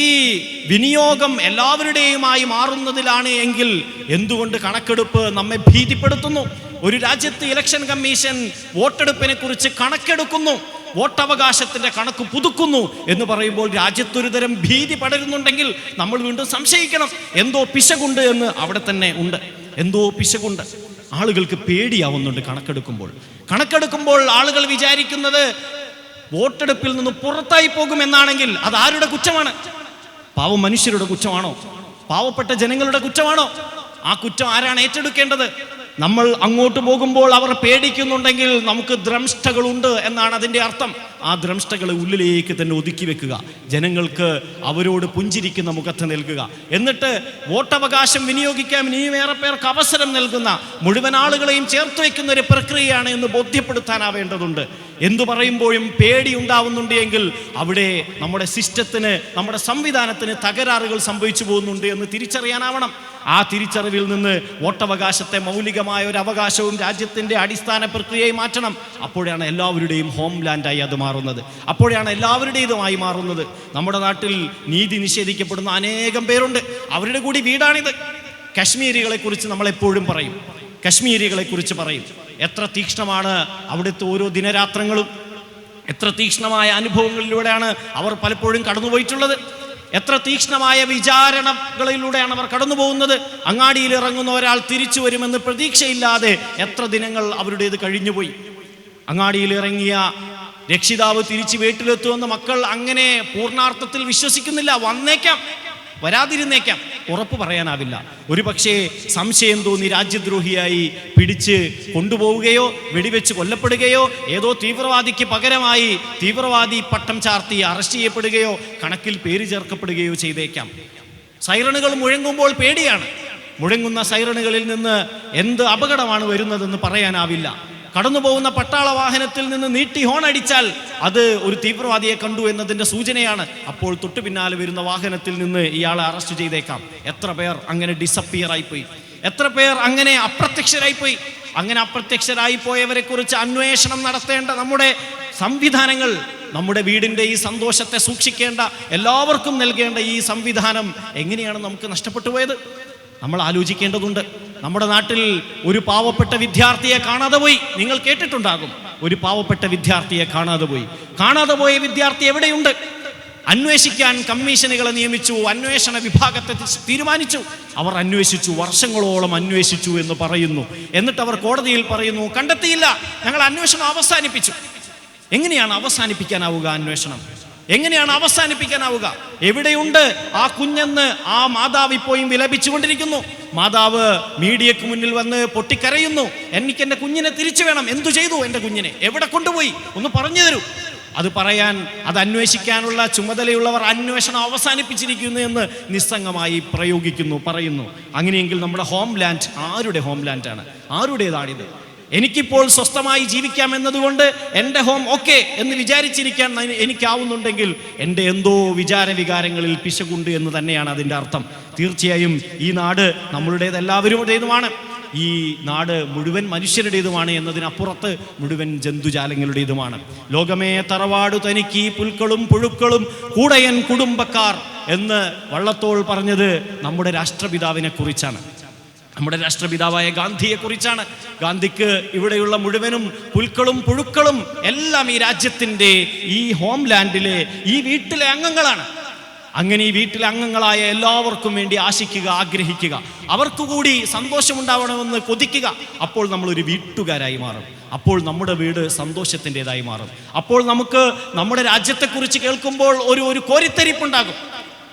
വിനിയോഗം എല്ലാവരുടെയുമായി മാറുന്നതിലാണ് എങ്കിൽ എന്തുകൊണ്ട് കണക്കെടുപ്പ് നമ്മെ ഭീതിപ്പെടുത്തുന്നു? ഒരു രാജ്യത്ത് ഇലക്ഷൻ കമ്മീഷൻ വോട്ടെടുപ്പിനെ കുറിച്ച് കണക്കെടുക്കുന്നു, വോട്ടവകാശത്തിന്റെ കണക്ക് പുതുക്കുന്നു എന്ന് പറയുമ്പോൾ രാജ്യത്തൊരു തരം ഭീതി പടരുന്നുണ്ടെങ്കിൽ നമ്മൾ വീണ്ടും സംശയിക്കണം. എന്തോ പിശകുണ്ട് എന്ന് അവിടെ തന്നെ ഉണ്ട്. എന്തോ പിശകുണ്ട്. ആളുകൾക്ക് പേടിയാവുന്നുണ്ട് കണക്കെടുക്കുമ്പോൾ ആളുകൾ വിചാരിക്കുന്നത് വോട്ടെടുപ്പിൽ നിന്ന് പുറത്തായി പോകുമെന്നാണെങ്കിൽ അത് ആരുടെ കുറ്റമാണ്? പാവം മനുഷ്യരുടെ കുറ്റമാണോ? പാവപ്പെട്ട ജനങ്ങളുടെ കുറ്റമാണോ? ആ കുറ്റം ആരാണ് ഏറ്റെടുക്കേണ്ടത്? നമ്മൾ അങ്ങോട്ട് പോകുമ്പോൾ അവർ പേടിക്കുന്നുണ്ടെങ്കിൽ നമുക്ക് ദ്രംഷ്ടകളുണ്ട് എന്നാണ് അതിൻ്റെ അർത്ഥം. ആ ദ്രംഷ്ടകളെ ഉള്ളിലേക്ക് തന്നെ ഒതുക്കി വെക്കുക, ജനങ്ങൾക്ക് അവരോട് പുഞ്ചിരിക്കുന്ന മുഖത്ത് നൽകുക. എന്നിട്ട് വോട്ടവകാശം വിനിയോഗിക്കാൻ ഇനിയും ഏറെ പേർക്ക് അവസരം നൽകുന്ന, മുഴുവൻ ആളുകളെയും ചേർത്ത് വയ്ക്കുന്ന ഒരു പ്രക്രിയയാണ് എന്ന് ബോധ്യപ്പെടുത്താനാവേണ്ടതുണ്ട്. എന്തു പറയുമ്പോഴും പേടി ഉണ്ടാവുന്നുണ്ട് എങ്കിൽ അവിടെ നമ്മുടെ സിസ്റ്റത്തിന്, നമ്മുടെ സംവിധാനത്തിന് തകരാറുകൾ സംഭവിച്ചു പോകുന്നുണ്ട് എന്ന് തിരിച്ചറിയാനാവണം. ആ തിരിച്ചറിവിൽ നിന്ന് വോട്ടവകാശത്തെ മൗലികമായ ഒരു അവകാശവും രാജ്യത്തിൻ്റെ അടിസ്ഥാന പ്രക്രിയയായി മാറ്റണം. അപ്പോഴാണ് എല്ലാവരുടെയും ഹോം ലാൻഡായി അത് മാറുന്നത്. അപ്പോഴാണ് എല്ലാവരുടേതുമായി മാറുന്നത്. നമ്മുടെ നാട്ടിൽ നീതി നിഷേധിക്കപ്പെടുന്ന അനേകം പേരുണ്ട്. അവരുടെ കൂടി വീടാണിത്. കശ്മീരികളെ കുറിച്ച് നമ്മളെപ്പോഴും പറയും, കശ്മീരികളെ കുറിച്ച് പറയും. എത്ര തീക്ഷ്ണമാണ് അവിടുത്തെ ഓരോ ദിനരാത്രങ്ങളും, എത്ര തീക്ഷ്ണമായ അനുഭവങ്ങളിലൂടെയാണ് അവർ പലപ്പോഴും കടന്നുപോയിട്ടുള്ളത്. എത്ര തീക്ഷ്ണമായ വിചാരണകളിലൂടെയാണ് അവർ കടന്നു പോകുന്നത്. അങ്ങാടിയിൽ ഇറങ്ങുന്ന ഒരാൾ തിരിച്ചു വരുമെന്ന് പ്രതീക്ഷയില്ലാതെ എത്ര ദിനങ്ങൾ അവരുടേത് കഴിഞ്ഞുപോയി. അങ്ങാടിയിൽ ഇറങ്ങിയ രക്ഷിതാവ് തിരിച്ച് വീട്ടിലെത്തുമെന്ന് മക്കൾ അങ്ങനെ പൂർണ്ണാർത്ഥത്തിൽ വിശ്വസിക്കുന്നില്ല. വന്നേക്കാം, വരാതിരുന്നേക്കാം, ഉറപ്പ് പറയാനാവില്ല. ഒരു പക്ഷേ സംശയം തോന്നി രാജ്യദ്രോഹിയായി പിടിച്ച് കൊണ്ടുപോവുകയോ വെടിവെച്ച് കൊല്ലപ്പെടുകയോ ഏതോ തീവ്രവാദിക്ക് പകരമായി തീവ്രവാദി പട്ടം ചാർത്തി അറസ്റ്റ് ചെയ്യപ്പെടുകയോ കണക്കിൽ പേര് ചേർക്കപ്പെടുകയോ ചെയ്തേക്കാം. സൈറണുകൾ മുഴങ്ങുമ്പോൾ പേടിയാണ്. മുഴങ്ങുന്ന സൈറണുകളിൽ നിന്ന് എന്ത് അപകടമാണ് വരുന്നതെന്ന് പറയാനാവില്ല. കടന്നുപോകുന്ന പട്ടാള വാഹനത്തിൽ നിന്ന് നീട്ടി ഹോൺ അടിച്ചാൽ അത് ഒരു തീവ്രവാദിയെ കണ്ടു എന്നതിൻ്റെ സൂചനയാണ്. അപ്പോൾ തൊട്ടു പിന്നാലെ വരുന്ന വാഹനത്തിൽ നിന്ന് ഇയാളെ അറസ്റ്റ് ചെയ്തേക്കാം. എത്ര പേർ അങ്ങനെ ഡിസപ്പിയർ ആയിപ്പോയി, എത്ര പേർ അങ്ങനെ അപ്രത്യക്ഷരായിപ്പോയി. അങ്ങനെ അപ്രത്യക്ഷരായി പോയവരെ കുറിച്ച് അന്വേഷണം നടത്തേണ്ട നമ്മുടെ സംവിധാനങ്ങൾ, നമ്മുടെ വീടിൻ്റെ ഈ സന്തോഷത്തെ സൂക്ഷിക്കേണ്ട, എല്ലാവർക്കും നൽകേണ്ട ഈ സംവിധാനം എങ്ങനെയാണ് നമുക്ക് നഷ്ടപ്പെട്ടു പോയത്? നമ്മൾ ആലോചിക്കേണ്ടതുണ്ട്. നമ്മുടെ നാട്ടിൽ ഒരു പാവപ്പെട്ട വിദ്യാർത്ഥിയെ കാണാതെ പോയി. നിങ്ങൾ കേട്ടിട്ടുണ്ടാകും, ഒരു പാവപ്പെട്ട വിദ്യാർത്ഥിയെ കാണാതെ പോയി. കാണാതെ പോയ വിദ്യാർത്ഥി എവിടെയുണ്ട്? അന്വേഷിക്കാൻ കമ്മീഷനുകളെ നിയമിച്ചു, അന്വേഷണ വിഭാഗത്തെ തീരുമാനിച്ചു. അവർ അന്വേഷിച്ചു, വർഷങ്ങളോളം അന്വേഷിച്ചു എന്ന് പറയുന്നു. എന്നിട്ട് അവർ കോടതിയിൽ പറയുന്നു, കണ്ടെത്തിയില്ല, ഞങ്ങൾ അന്വേഷണം അവസാനിപ്പിച്ചു. എങ്ങനെയാണ് അവസാനിപ്പിക്കാനാവുക അന്വേഷണം? എങ്ങനെയാണ് അവസാനിപ്പിക്കാനാവുക? എവിടെയുണ്ട് ആ കുഞ്ഞെന്ന് ആ മാതാവ് ഇപ്പോഴും വിലപിച്ചുകൊണ്ടിരിക്കുന്നു. മാതാവ് മീഡിയക്ക് മുന്നിൽ വന്ന് പൊട്ടിക്കരയുന്നു, എനിക്ക് എൻ്റെ കുഞ്ഞിനെ തിരിച്ചു വേണം. എന്തു ചെയ്തു എൻ്റെ കുഞ്ഞിനെ? എവിടെ കൊണ്ടുപോയി? ഒന്ന് പറഞ്ഞു തരൂ. അത് പറയാൻ, അത് അന്വേഷിക്കാനുള്ള ചുമതലയുള്ളവർ അന്വേഷണം അവസാനിപ്പിച്ചിരിക്കുന്നു എന്ന് നിസ്സംഗമായി പറയുന്നു. അങ്ങനെയെങ്കിൽ നമ്മുടെ ഹോം ലാൻഡ് ആരുടെ ഹോം ലാൻഡാണ്? ആരുടേതാണിത്? എനിക്കിപ്പോൾ സ്വസ്ഥമായി ജീവിക്കാം എന്നതുകൊണ്ട് എൻ്റെ ഹോം ഓക്കെ എന്ന് വിചാരിച്ചിരിക്കാൻ എനിക്കാവുന്നുണ്ടെങ്കിൽ എൻ്റെ എന്തോ വികാരങ്ങളിൽ പിശകുണ്ട് എന്ന് തന്നെയാണ് അതിൻ്റെ അർത്ഥം. തീർച്ചയായും ഈ നാട് നമ്മളുടേത്, എല്ലാവരുടേതുമാണ്. ഈ നാട് മുഴുവൻ മനുഷ്യരുടേതുമാണ് എന്നതിനപ്പുറത്ത് മുഴുവൻ ജന്തുജാലങ്ങളുടേതുമാണ്. ലോകമേ തറവാടു തനിക്ക് പുൽക്കളും പുഴുക്കളും കൂടയൻ കുടുംബക്കാർ എന്ന് വള്ളത്തോൾ പറഞ്ഞത് നമ്മുടെ രാഷ്ട്രപിതാവിനെ കുറിച്ചാണ്, നമ്മുടെ രാഷ്ട്രപിതാവായ ഗാന്ധിയെ കുറിച്ചാണ്. ഗാന്ധിക്ക് ഇവിടെയുള്ള മുഴുവനും പുൽക്കളും പുഴുക്കളും എല്ലാം ഈ രാജ്യത്തിൻ്റെ, ഈ ഹോം ലാൻഡിലെ, ഈ വീട്ടിലെ അംഗങ്ങളാണ്. അങ്ങനെ ഈ വീട്ടിലെ അംഗങ്ങളായ എല്ലാവർക്കും വേണ്ടി ആശിക്കുക, ആഗ്രഹിക്കുക, അവർക്ക് കൂടി സന്തോഷമുണ്ടാവണമെന്ന് കൊതിക്കുക. അപ്പോൾ നമ്മളൊരു വീട്ടുകാരായി മാറും. അപ്പോൾ നമ്മുടെ വീട് സന്തോഷത്തിൻ്റെതായി മാറും. അപ്പോൾ നമുക്ക് നമ്മുടെ രാജ്യത്തെക്കുറിച്ച് കേൾക്കുമ്പോൾ ഒരു കോരിത്തരിപ്പുണ്ടാകും.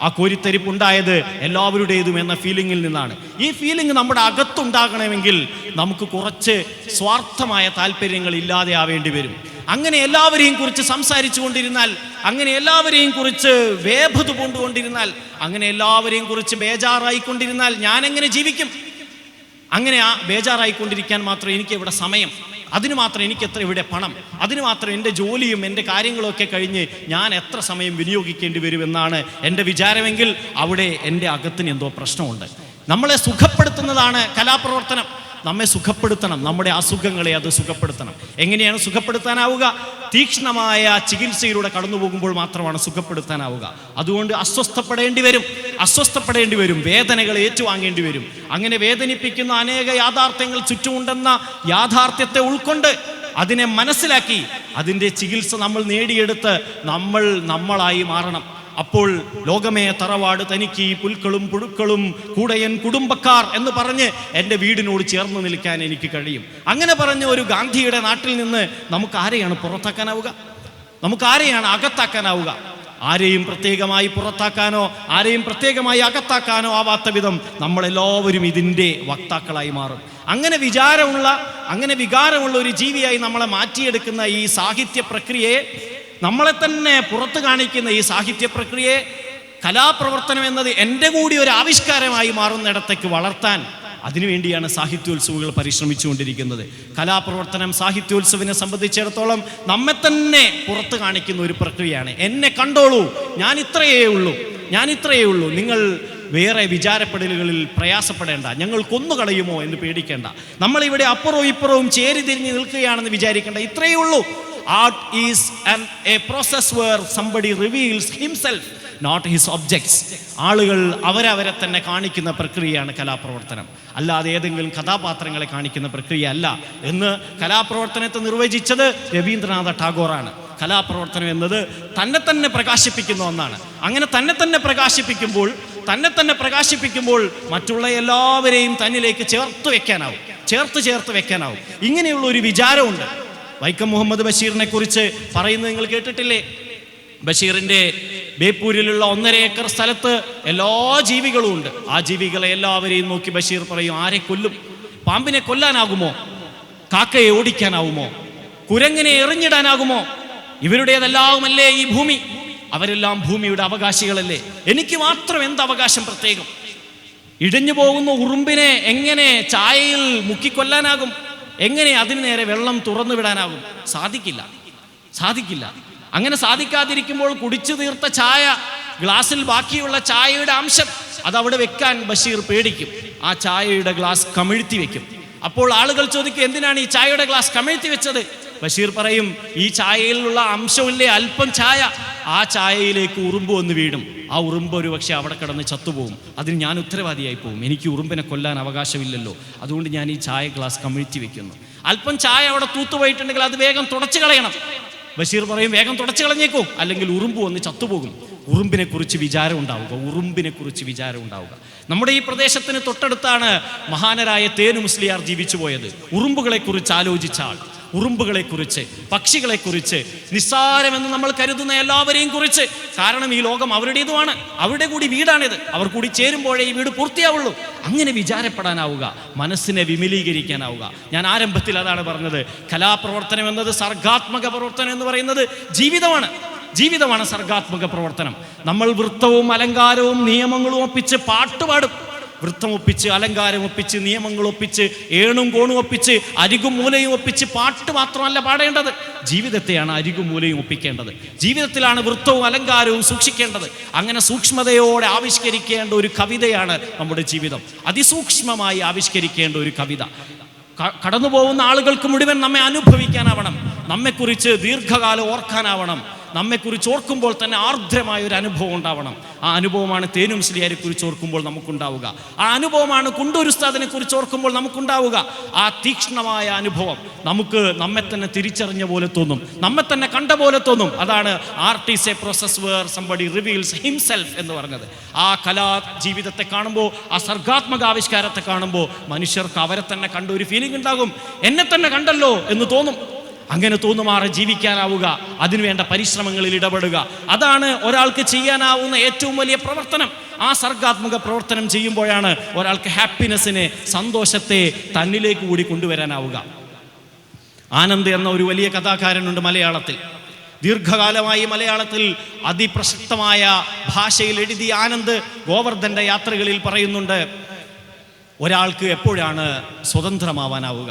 ആ കോരിത്തരിപ്പുണ്ടായത് എല്ലാവരുടേതും എന്ന ഫീലിങ്ങിൽ നിന്നാണ്. ഈ ഫീലിംഗ് നമ്മുടെ അകത്തുണ്ടാകണമെങ്കിൽ നമുക്ക് കുറച്ച് സ്വാർത്ഥമായ താല്പര്യങ്ങൾ ഇല്ലാതെ ആവേണ്ടി വരും. അങ്ങനെ എല്ലാവരെയും കുറിച്ച് സംസാരിച്ചു കൊണ്ടിരുന്നാൽ, അങ്ങനെ എല്ലാവരെയും കുറിച്ച് വേഭതു കൊണ്ടുകൊണ്ടിരുന്നാൽ, അങ്ങനെ എല്ലാവരെയും കുറിച്ച് ബേജാറായിക്കൊണ്ടിരുന്നാൽ ഞാൻ എങ്ങനെ ജീവിക്കും? അങ്ങനെ ആ ബേജാറായിക്കൊണ്ടിരിക്കാൻ മാത്രം എനിക്ക് ഇവിടെ സമയം, അതിന് മാത്രം എനിക്ക് എത്ര ഇവിടെ പണം, അതിന് മാത്രം എൻ്റെ ജോലിയും എൻ്റെ കാര്യങ്ങളൊക്കെ കഴിഞ്ഞ് ഞാൻ എത്ര സമയം വിനിയോഗിക്കേണ്ടി വരുമെന്നാണ് എൻ്റെ വിചാരമെങ്കിൽ അവിടെ എൻ്റെ അകത്തിന് എന്തോ പ്രശ്നമുണ്ട്. നമ്മളെ സുഖപ്പെടുത്തുന്നതാണ് കലാപ്രവർത്തനം. നമ്മെ സുഖപ്പെടുത്തണം, നമ്മുടെ അസുഖങ്ങളെ അത് സുഖപ്പെടുത്തണം. എങ്ങനെയാണ് സുഖപ്പെടുത്താനാവുക? തീക്ഷ്ണമായ ചികിത്സയിലൂടെ കടന്നു പോകുമ്പോൾ മാത്രമാണ് സുഖപ്പെടുത്താനാവുക. അതുകൊണ്ട് അസ്വസ്ഥപ്പെടേണ്ടി വരും, വേദനകൾ ഏറ്റുവാങ്ങേണ്ടി വരും. അങ്ങനെ വേദനിപ്പിക്കുന്ന അനേക യാഥാർത്ഥ്യങ്ങൾ ചുറ്റുമുണ്ടെന്ന യാഥാർത്ഥ്യത്തെ ഉൾക്കൊണ്ട് അതിനെ മനസ്സിലാക്കി അതിൻ്റെ ചികിത്സ നമ്മൾ നേടിയെടുത്ത് നമ്മളായി മാറണം. അപ്പോൾ ലോകമേ തറവാട് തനിക്ക് പുൽക്കളും പുഴുക്കളും കൂടയൻ കുടുംബക്കാർ എന്ന് പറഞ്ഞ് എൻ്റെ വീടിനോട് ചേർന്ന് നിൽക്കാൻ എനിക്ക് കഴിയും. അങ്ങനെ പറഞ്ഞ ഒരു ഗാന്ധിയുടെ നാട്ടിൽ നിന്ന് നമുക്ക് ആരെയാണ് പുറത്താക്കാനാവുക? നമുക്ക് ആരെയാണ് അകത്താക്കാനാവുക? ആരെയും പ്രത്യേകമായി പുറത്താക്കാനോ ആരെയും പ്രത്യേകമായി അകത്താക്കാനോ ആവാത്ത വിധം നമ്മളെല്ലാവരും ഇതിൻ്റെ വക്താക്കളായി മാറും. അങ്ങനെ വികാരമുള്ള ഒരു ജീവിയായി നമ്മളെ മാറ്റിയെടുക്കുന്ന ഈ സാഹിത്യ പ്രക്രിയയെ, നമ്മളെ തന്നെ പുറത്തു കാണിക്കുന്ന ഈ സാഹിത്യ പ്രക്രിയയെ, കലാപ്രവർത്തനം എന്നത് എൻ്റെ കൂടി ഒരു ആവിഷ്കാരമായി മാറുന്നിടത്തേക്ക് വളർത്താൻ അതിനുവേണ്ടിയാണ് സാഹിത്യോത്സവങ്ങൾ പരിശ്രമിച്ചുകൊണ്ടിരിക്കുന്നത്. കലാപ്രവർത്തനം സാഹിത്യോത്സവിനെ സംബന്ധിച്ചിടത്തോളം നമ്മെ തന്നെ പുറത്ത് കാണിക്കുന്ന ഒരു പ്രക്രിയയാണ്. എന്നെ കണ്ടോളൂ, ഞാൻ ഇത്രയേ ഉള്ളൂ, നിങ്ങൾ വേറെ വിചാരപ്പെടലുകളിൽ പ്രയാസപ്പെടേണ്ട, ഞങ്ങൾ കൊന്നുകളയുമോ എന്ന് പേടിക്കേണ്ട, നമ്മളിവിടെ അപ്പുറവും ഇപ്പുറവും ചേരി തിരിഞ്ഞ് നിൽക്കുകയാണെന്ന് വിചാരിക്കേണ്ട, ഇത്രയേ ഉള്ളൂ. Art is a process where somebody reveals himself, not his objects. ആളുകൾ അവരവരെ തന്നെ കാണിക്കുന്ന പ്രക്രിയയാണ് കലാപ്രവർത്തനം, അല്ലാതെ ഏതെങ്കിലും കഥാപാത്രങ്ങളെ കാണിക്കുന്ന പ്രക്രിയ അല്ല എന്ന് കലാപ്രവർത്തനത്തെ നിർവചിച്ചത് രവീന്ദ്രനാഥ ടാഗോറാണ്. കലാപ്രവർത്തനം എന്നത് തന്നെ തന്നെ പ്രകാശിപ്പിക്കുന്ന ഒന്നാണ്. അങ്ങനെ തന്നെ തന്നെ പ്രകാശിപ്പിക്കുമ്പോൾ മറ്റുള്ള എല്ലാവരെയും തന്നിലേക്ക് ചേർത്ത് വെക്കാനാവും. ഇങ്ങനെയുള്ള ഒരു വിചാരമുണ്ട്. വൈക്കം മുഹമ്മദ് ബഷീറിനെ കുറിച്ച് പറയുന്നത് നിങ്ങൾ കേട്ടിട്ടില്ലേ? ബഷീറിൻ്റെ ബേപ്പൂരിലുള്ള 1.5 ഏക്കർ സ്ഥലത്ത് എല്ലാ ജീവികളും ഉണ്ട്. ആ ജീവികളെ എല്ലാവരെയും നോക്കി ബഷീർ പറയും, ആരെ കൊല്ലും? പാമ്പിനെ കൊല്ലാനാകുമോ? കാക്കയെ ഓടിക്കാനാവുമോ? കുരങ്ങിനെ എറിഞ്ഞിടാനാകുമോ? ഇവരുടേതെല്ലാമല്ലേ ഈ ഭൂമി? അവരെല്ലാം ഭൂമിയുടെ അവകാശികളല്ലേ? എനിക്ക് മാത്രം എന്ത് അവകാശം പ്രത്യേകം? ഇഴഞ്ഞു പോകുന്ന ഉറുമ്പിനെ എങ്ങനെ ചായയിൽ മുക്കിക്കൊല്ലാനാകും? എങ്ങനെ അതിന് നേരെ വെള്ളം തുറന്നു വിടാനാകും? സാധിക്കില്ല. അങ്ങനെ സാധിക്കാതിരിക്കുമ്പോൾ കുടിച്ചു തീർത്ത ചായ, ഗ്ലാസ്സിൽ ബാക്കിയുള്ള ചായയുടെ അംശം അതവിടെ വെക്കാൻ ബഷീർ പേടിക്കും. ആ ചായയുടെ ഗ്ലാസ് കമിഴ്ത്തി വെക്കും. അപ്പോൾ ആളുകൾ ചോദിക്കും, എന്തിനാണ് ഈ ചായയുടെ ഗ്ലാസ് കമിഴ്ത്തി വെച്ചത്? ബഷീർ പറയും, ഈ ചായയിലുള്ള അംശമില്ലേ അല്പം ചായ, ആ ചായയിലേക്ക് ഉറുമ്പ് വന്ന് വീഴും. ആ ഉറുമ്പ് ഒരു പക്ഷേ അവിടെ കിടന്ന് ചത്തുപോകും. അതിന് ഞാൻ ഉത്തരവാദിയായി പോകും. എനിക്ക് ഉറുമ്പിനെ കൊല്ലാൻ അവകാശമില്ലല്ലോ. അതുകൊണ്ട് ഞാൻ ഈ ചായ ഗ്ലാസ് കമിഴ്ത്തി വെക്കുന്നു. അല്പം ചായ അവിടെ തൂത്തുപോയിട്ടുണ്ടെങ്കിൽ അത് വേഗം തുടച്ചു കളയണം. ബഷീർ പറയും, വേഗം തുടച്ചു കളഞ്ഞേക്കോ, അല്ലെങ്കിൽ ഉറുമ്പ് വന്ന് ചത്തുപോകും. ഉറുമ്പിനെ കുറിച്ച് വിചാരം ഉണ്ടാവുക. നമ്മുടെ ഈ പ്രദേശത്തിന് തൊട്ടടുത്താണ് മഹാനരായ തേനു മുസ്ലിയാർ ജീവിച്ചു പോയത്. ഉറുമ്പുകളെ കുറിച്ച് ആലോചിച്ച ആൾ, ഉറുമ്പുകളെക്കുറിച്ച്, പക്ഷികളെക്കുറിച്ച്, നിസ്സാരമെന്ന് നമ്മൾ കരുതുന്ന എല്ലാവരെയും കുറിച്ച്. കാരണം ഈ ലോകം അവരുടേതുമാണ്, അവരുടെ കൂടി വീടാണിത്. അവർ കൂടി ചേരുമ്പോഴേ ഈ വീട് പൂർത്തിയാവുള്ളൂ. അങ്ങനെ വിചാരപ്പെടാനാവുക, മനസ്സിനെ വിമലീകരിക്കാനാവുക. ഞാൻ ആരംഭത്തിൽ അതാണ് പറഞ്ഞത്. കലാപ്രവർത്തനം എന്നത്, സർഗാത്മക പ്രവർത്തനം എന്ന് പറയുന്നത് ജീവിതമാണ് സർഗാത്മക പ്രവർത്തനം. നമ്മൾ വൃത്തവും അലങ്കാരവും നിയമങ്ങളും ഒപ്പിച്ച് പാട്ടുപാടും. വൃത്തം ഒപ്പിച്ച്, അലങ്കാരം ഒപ്പിച്ച്, നിയമങ്ങൾ ഒപ്പിച്ച്, ഏണും കോണും ഒപ്പിച്ച്, അരികും മൂലയും ഒപ്പിച്ച് പാട്ട് മാത്രമല്ല പാടേണ്ടത്, ജീവിതത്തെയാണ് അരികും മൂലയും ഒപ്പിക്കേണ്ടത്. ജീവിതത്തിലാണ് വൃത്തവും അലങ്കാരവും സൂക്ഷിക്കേണ്ടത്. അങ്ങനെ സൂക്ഷ്മതയോടെ ആവിഷ്കരിക്കേണ്ട ഒരു കവിതയാണ് നമ്മുടെ ജീവിതം. അതിസൂക്ഷ്മമായി ആവിഷ്കരിക്കേണ്ട ഒരു കവിത. കടന്നു പോകുന്ന ആളുകൾക്ക് മുഴുവൻ നമ്മെ അനുഭവിക്കാനാവണം, നമ്മെക്കുറിച്ച് ദീർഘകാലം ഓർക്കാനാവണം, നമ്മെക്കുറിച്ച് ഓർക്കുമ്പോൾ തന്നെ ആർദ്രമായ ഒരു അനുഭവം ഉണ്ടാവണം. ആ അനുഭവമാണ് തേനു മുസ്ലിയാരെ കുറിച്ച് ഓർക്കുമ്പോൾ നമുക്കുണ്ടാവുക. ആ അനുഭവമാണ് കുണ്ടൂർ ഉസ്താദിനെ കുറിച്ച് ഓർക്കുമ്പോൾ നമുക്കുണ്ടാവുക. ആ തീക്ഷ്ണമായ അനുഭവം നമുക്ക് നമ്മെ തന്നെ തിരിച്ചറിഞ്ഞ പോലെ തോന്നും, നമ്മെ തന്നെ കണ്ട പോലെ തോന്നും. അതാണ് art is a process where somebody reveals himself എന്ന് പറഞ്ഞത്. ആ കലാ ജീവിതത്തെ കാണുമ്പോൾ, ആ സർഗാത്മക ആവിഷ്കാരത്തെ കാണുമ്പോൾ മനുഷ്യർക്ക് അവരെ തന്നെ കണ്ട ഒരു ഫീലിംഗ് ഉണ്ടാകും. എന്നെ തന്നെ കണ്ടല്ലോ എന്ന് തോന്നും. അങ്ങനെ തോന്നുമാറ് ജീവിക്കാനാവുക, അതിനുവേണ്ട പരിശ്രമങ്ങളിൽ ഇടപെടുക, അതാണ് ഒരാൾക്ക് ചെയ്യാനാവുന്ന ഏറ്റവും വലിയ പ്രവർത്തനം. ആ സർഗാത്മക പ്രവർത്തനം ചെയ്യുമ്പോഴാണ് ഒരാൾക്ക് ഹാപ്പിനെസ്സിനെ, സന്തോഷത്തെ തന്നിലേക്ക് കൂടി കൊണ്ടുവരാനാവുക. ആനന്ദ് എന്ന ഒരു വലിയ കഥാകാരനുണ്ട് മലയാളത്തിൽ. ദീർഘകാലമായി മലയാളത്തിൽ അതിപ്രസക്തമായ ഭാഷയിൽ എഴുതിയ ആനന്ദ് ഗോവർദ്ധൻ്റെ യാത്രകളിൽ പറയുന്നുണ്ട്, ഒരാൾക്ക് എപ്പോഴാണ് സ്വതന്ത്രമാവാനാവുക,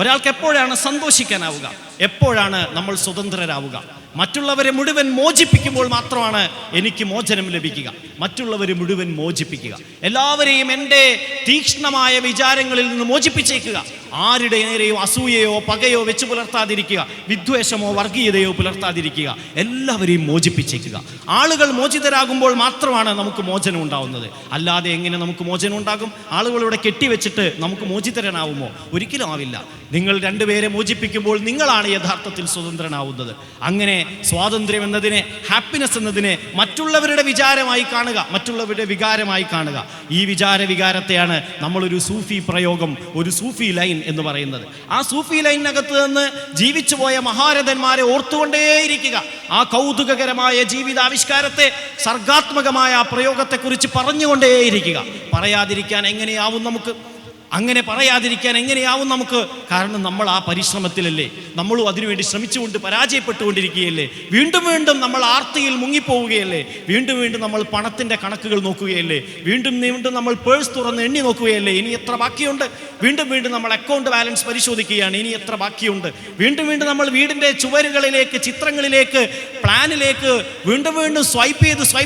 ഒരാൾക്ക് എപ്പോഴാണ് സന്തോഷിക്കാനാവുക, എപ്പോഴാണ് നമ്മൾ സ്വതന്ത്രരാവുക? മറ്റുള്ളവരെ മുഴുവൻ മോചിപ്പിക്കുമ്പോൾ മാത്രമാണ് എനിക്ക് മോചനം ലഭിക്കുക. മറ്റുള്ളവരെ മുഴുവൻ മോചിപ്പിക്കുക, എല്ലാവരെയും എൻ്റെ തീക്ഷ്ണമായ വിചാരങ്ങളിൽ നിന്ന് മോചിപ്പിച്ചേക്കുക. ആരുടെ നേരെയോ അസൂയയോ പകയോ വെച്ച് പുലർത്താതിരിക്കുക, വിദ്വേഷമോ വർഗീയതയോ പുലർത്താതിരിക്കുക. എല്ലാവരെയും മോചിപ്പിച്ചേക്കുക. ആളുകൾ മോചിതരാകുമ്പോൾ മാത്രമാണ് നമുക്ക് മോചനം ഉണ്ടാവുന്നത്. അല്ലാതെ എങ്ങനെ നമുക്ക് മോചനം ഉണ്ടാകും? ആളുകളിവിടെ കെട്ടിവെച്ചിട്ട് നമുക്ക് മോചിതരനാവുമോ? ഒരിക്കലും ആവില്ല. നിങ്ങൾ രണ്ടുപേരെ മോചിപ്പിക്കുമ്പോൾ നിങ്ങളാണ് യഥാർത്ഥത്തിൽ സ്വതന്ത്രനാവുന്നത്. അങ്ങനെ സ്വാതന്ത്ര്യം എന്നതിനെ, ഹാപ്പിനെസ് എന്നതിനെ മറ്റുള്ളവരുടെ വിചാരമായി കാണുക, മറ്റുള്ളവരുടെ വികാരമായി കാണുക. ഈ വികാരത്തെയാണ് നമ്മളൊരു സൂഫി പ്രയോഗം, ഒരു സൂഫി ലൈൻ ലൈൻ എന്ന് പറയുന്നത്. ആ സൂഫി ലൈനിനകത്ത് നിന്ന് ജീവിച്ചു പോയ മഹാരഥന്മാരെ ഓർത്തുകൊണ്ടേയിരിക്കുക. ആ കൗതുകകരമായ ജീവിതാവിഷ്കാരത്തെ, സർഗാത്മകമായ ആ പ്രയോഗത്തെക്കുറിച്ച് പറഞ്ഞുകൊണ്ടേയിരിക്കുക. പറയാതിരിക്കാൻ എങ്ങനെയാവും നമുക്ക്? അങ്ങനെ പറയാതിരിക്കാൻ എങ്ങനെയാവും നമുക്ക്? കാരണം നമ്മൾ ആ പരിശ്രമത്തിലല്ലേ, നമ്മളും അതിനുവേണ്ടി ശ്രമിച്ചുകൊണ്ട് പരാജയപ്പെട്ടുകൊണ്ടിരിക്കുകയല്ലേ. വീണ്ടും വീണ്ടും നമ്മൾ ആർത്തിയിൽ മുങ്ങിപ്പോവുകയല്ലേ. വീണ്ടും വീണ്ടും നമ്മൾ പണത്തിൻ്റെ കണക്കുകൾ നോക്കുകയല്ലേ. വീണ്ടും വീണ്ടും നമ്മൾ പേഴ്സ് തുറന്ന് എണ്ണി നോക്കുകയല്ലേ. ഇനി എത്ര ബാക്കിയുണ്ട്? വീണ്ടും വീണ്ടും നമ്മൾ അക്കൗണ്ട് ബാലൻസ് പരിശോധിക്കുകയാണ്. ഇനി എത്ര ബാക്കിയുണ്ട്? വീണ്ടും വീണ്ടും നമ്മൾ വീടിൻ്റെ ചുവരുകളിലേക്ക്, ചിത്രങ്ങളിലേക്ക്, പ്ലാനിലേക്ക് വീണ്ടും വീണ്ടും സ്വൈപ്പ്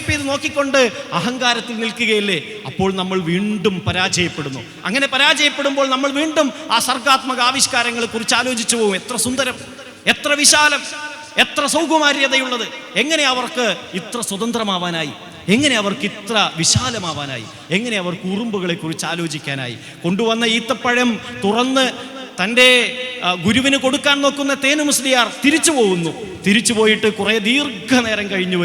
ചെയ്ത് നോക്കിക്കൊണ്ട് അഹങ്കാരത്തിൽ നിൽക്കുകയല്ലേ. അപ്പോൾ നമ്മൾ വീണ്ടും പരാജയപ്പെടുന്നു. അങ്ങനെ പരാജയപ്പെടുമ്പോൾ നമ്മൾ വീണ്ടും ആ സർഗാത്മക ആവിഷ്കാരങ്ങളെ കുറിച്ച് ആലോചിച്ചു പോകും. എത്ര സുന്ദരം, എത്ര വിശാലം, എത്ര സൗകുമാര്യതയുള്ളത്! എങ്ങനെ അവർക്ക് ഇത്ര സ്വതന്ത്രമാവാനായി? എങ്ങനെ അവർക്ക് ഇത്ര വിശാലമാവാനായി? എങ്ങനെ അവർക്ക് ഉറുമ്പുകളെ കുറിച്ച് ആലോചിക്കാനായി? കൊണ്ടുവന്ന ഈത്തപ്പഴം തുറന്ന് തൻ്റെ ഗുരുവിന് കൊടുക്കാൻ നോക്കുന്ന തേനു മുസ്ലിയാർ തിരിച്ചു പോകുന്നു. തിരിച്ചു പോയിട്ട് കുറേ ദീർഘനേരം കഴിഞ്ഞു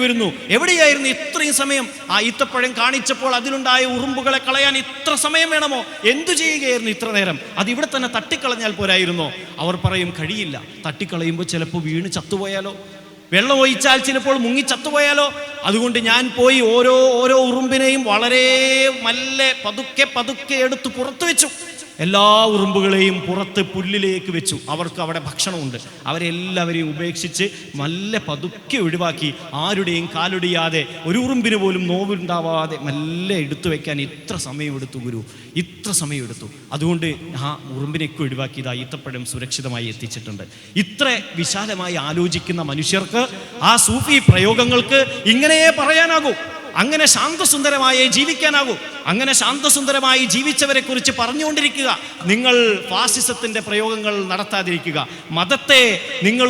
വരുന്നു. എവിടെയായിരുന്നു ഇത്രയും സമയം? ആ ഈത്തപ്പഴം കാണിച്ചപ്പോൾ അതിലുണ്ടായ ഉറുമ്പുകളെ കളയാൻ ഇത്ര സമയം വേണമോ? എന്തു ചെയ്യുകയായിരുന്നു ഇത്ര നേരം? അതിവിടെ തന്നെ തട്ടിക്കളഞ്ഞാൽ പോരായിരുന്നോ? അവർ പറയും, കഴിയില്ല. തട്ടിക്കളയുമ്പോൾ ചിലപ്പോൾ വീണ് ചത്തുപോയാലോ, വെള്ളം ഒഴിച്ചാൽ ചിലപ്പോൾ മുങ്ങി ചത്തുപോയാലോ. അതുകൊണ്ട് ഞാൻ പോയി ഓരോ ഉറുമ്പിനെയും വളരെ മെല്ലെ പതുക്കെ എടുത്ത് പുറത്തു വെച്ചു. എല്ലാ ഉറുമ്പുകളെയും പുറത്ത് പുല്ലിലേക്ക് വെച്ചു. അവർക്ക് അവിടെ ഭക്ഷണമുണ്ട്. അവരെല്ലാവരെയും ഉപേക്ഷിച്ച് മെല്ലെ പതുക്കെ ഒഴിവാക്കി. ആരുടെയും കാലൊടിയാതെ, ഒരു ഉറുമ്പിന് പോലും നോവുണ്ടാവാതെ മെല്ലെ എടുത്തു വെക്കാൻ ഇത്ര സമയമെടുത്തു ഗുരു, ഇത്ര സമയമെടുത്തു. അതുകൊണ്ട് ആ ഉറുമ്പിനെയൊക്കെ ഒഴിവാക്കിയതാ ഈത്തപ്പഴം സുരക്ഷിതമായി എത്തിച്ചിട്ടുണ്ട്. ഇത്ര വിശാലമായി ആലോചിക്കുന്ന മനുഷ്യർക്ക് ആ സൂഫി പ്രയോഗങ്ങൾക്ക് ഇങ്ങനെയേ പറയാനാകൂ. അങ്ങനെ ശാന്തസുന്ദരമായി ജീവിക്കാനാകൂ. അങ്ങനെ ശാന്തസുന്ദരമായി ജീവിച്ചവരെ കുറിച്ച് പറഞ്ഞുകൊണ്ടിരിക്കുക. നിങ്ങൾ ഫാസിസത്തിന്റെ പ്രയോഗങ്ങൾ നടത്താതിരിക്കുക. മതത്തെ നിങ്ങൾ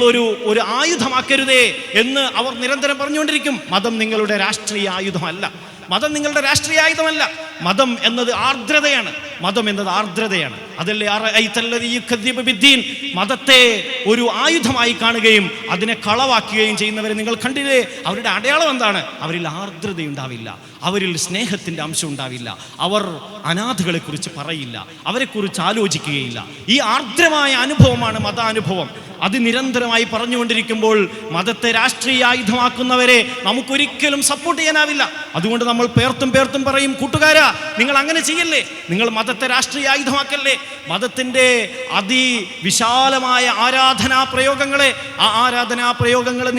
ഒരു ആയുധമാക്കരുതേ എന്ന് അവർ നിരന്തരം പറഞ്ഞുകൊണ്ടിരിക്കും. മതം നിങ്ങളുടെ രാഷ്ട്രീയ ആയുധമല്ല. മതം നിങ്ങളുടെ രാഷ്ട്രീയ ആയുധമല്ല. മതം എന്നത് ആർദ്രതയാണ്. അതല്ലേ മതത്തെ ഒരു ആയുധമായി കാണുകയും അതിനെ കളവാക്കുകയും ചെയ്യുന്നവരെ നിങ്ങൾ കണ്ടില്ലേ? അവരുടെ അടയാളം എന്താണ്? അവരിൽ ആർദ്രതയുണ്ടാവില്ല, അവരിൽ സ്നേഹത്തിൻ്റെ അംശം ഉണ്ടാവില്ല, അവർ അനാഥകളെ കുറിച്ച് പറയില്ല, അവരെക്കുറിച്ച് ആലോചിക്കുകയില്ല. ഈ ആർദ്രമായ അനുഭവമാണ് മതാനുഭവം. അത് നിരന്തരമായി പറഞ്ഞുകൊണ്ടിരിക്കുമ്പോൾ മതത്തെ രാഷ്ട്രീയ ആയുധമാക്കുന്നവരെ നമുക്കൊരിക്കലും സപ്പോർട്ട് ചെയ്യാനാവില്ല. അതുകൊണ്ട് നമ്മൾ പേർത്തും പറയും, കൂട്ടുകാരാ, നിങ്ങൾ അങ്ങനെ ചെയ്യല്ലേ, നിങ്ങൾ മതത്തെ രാഷ്ട്രീയ ആയുധമാക്കല്ലേ. മതത്തിൻ്റെ അതിവിശാലമായ ആരാധനാ പ്രയോഗങ്ങളെ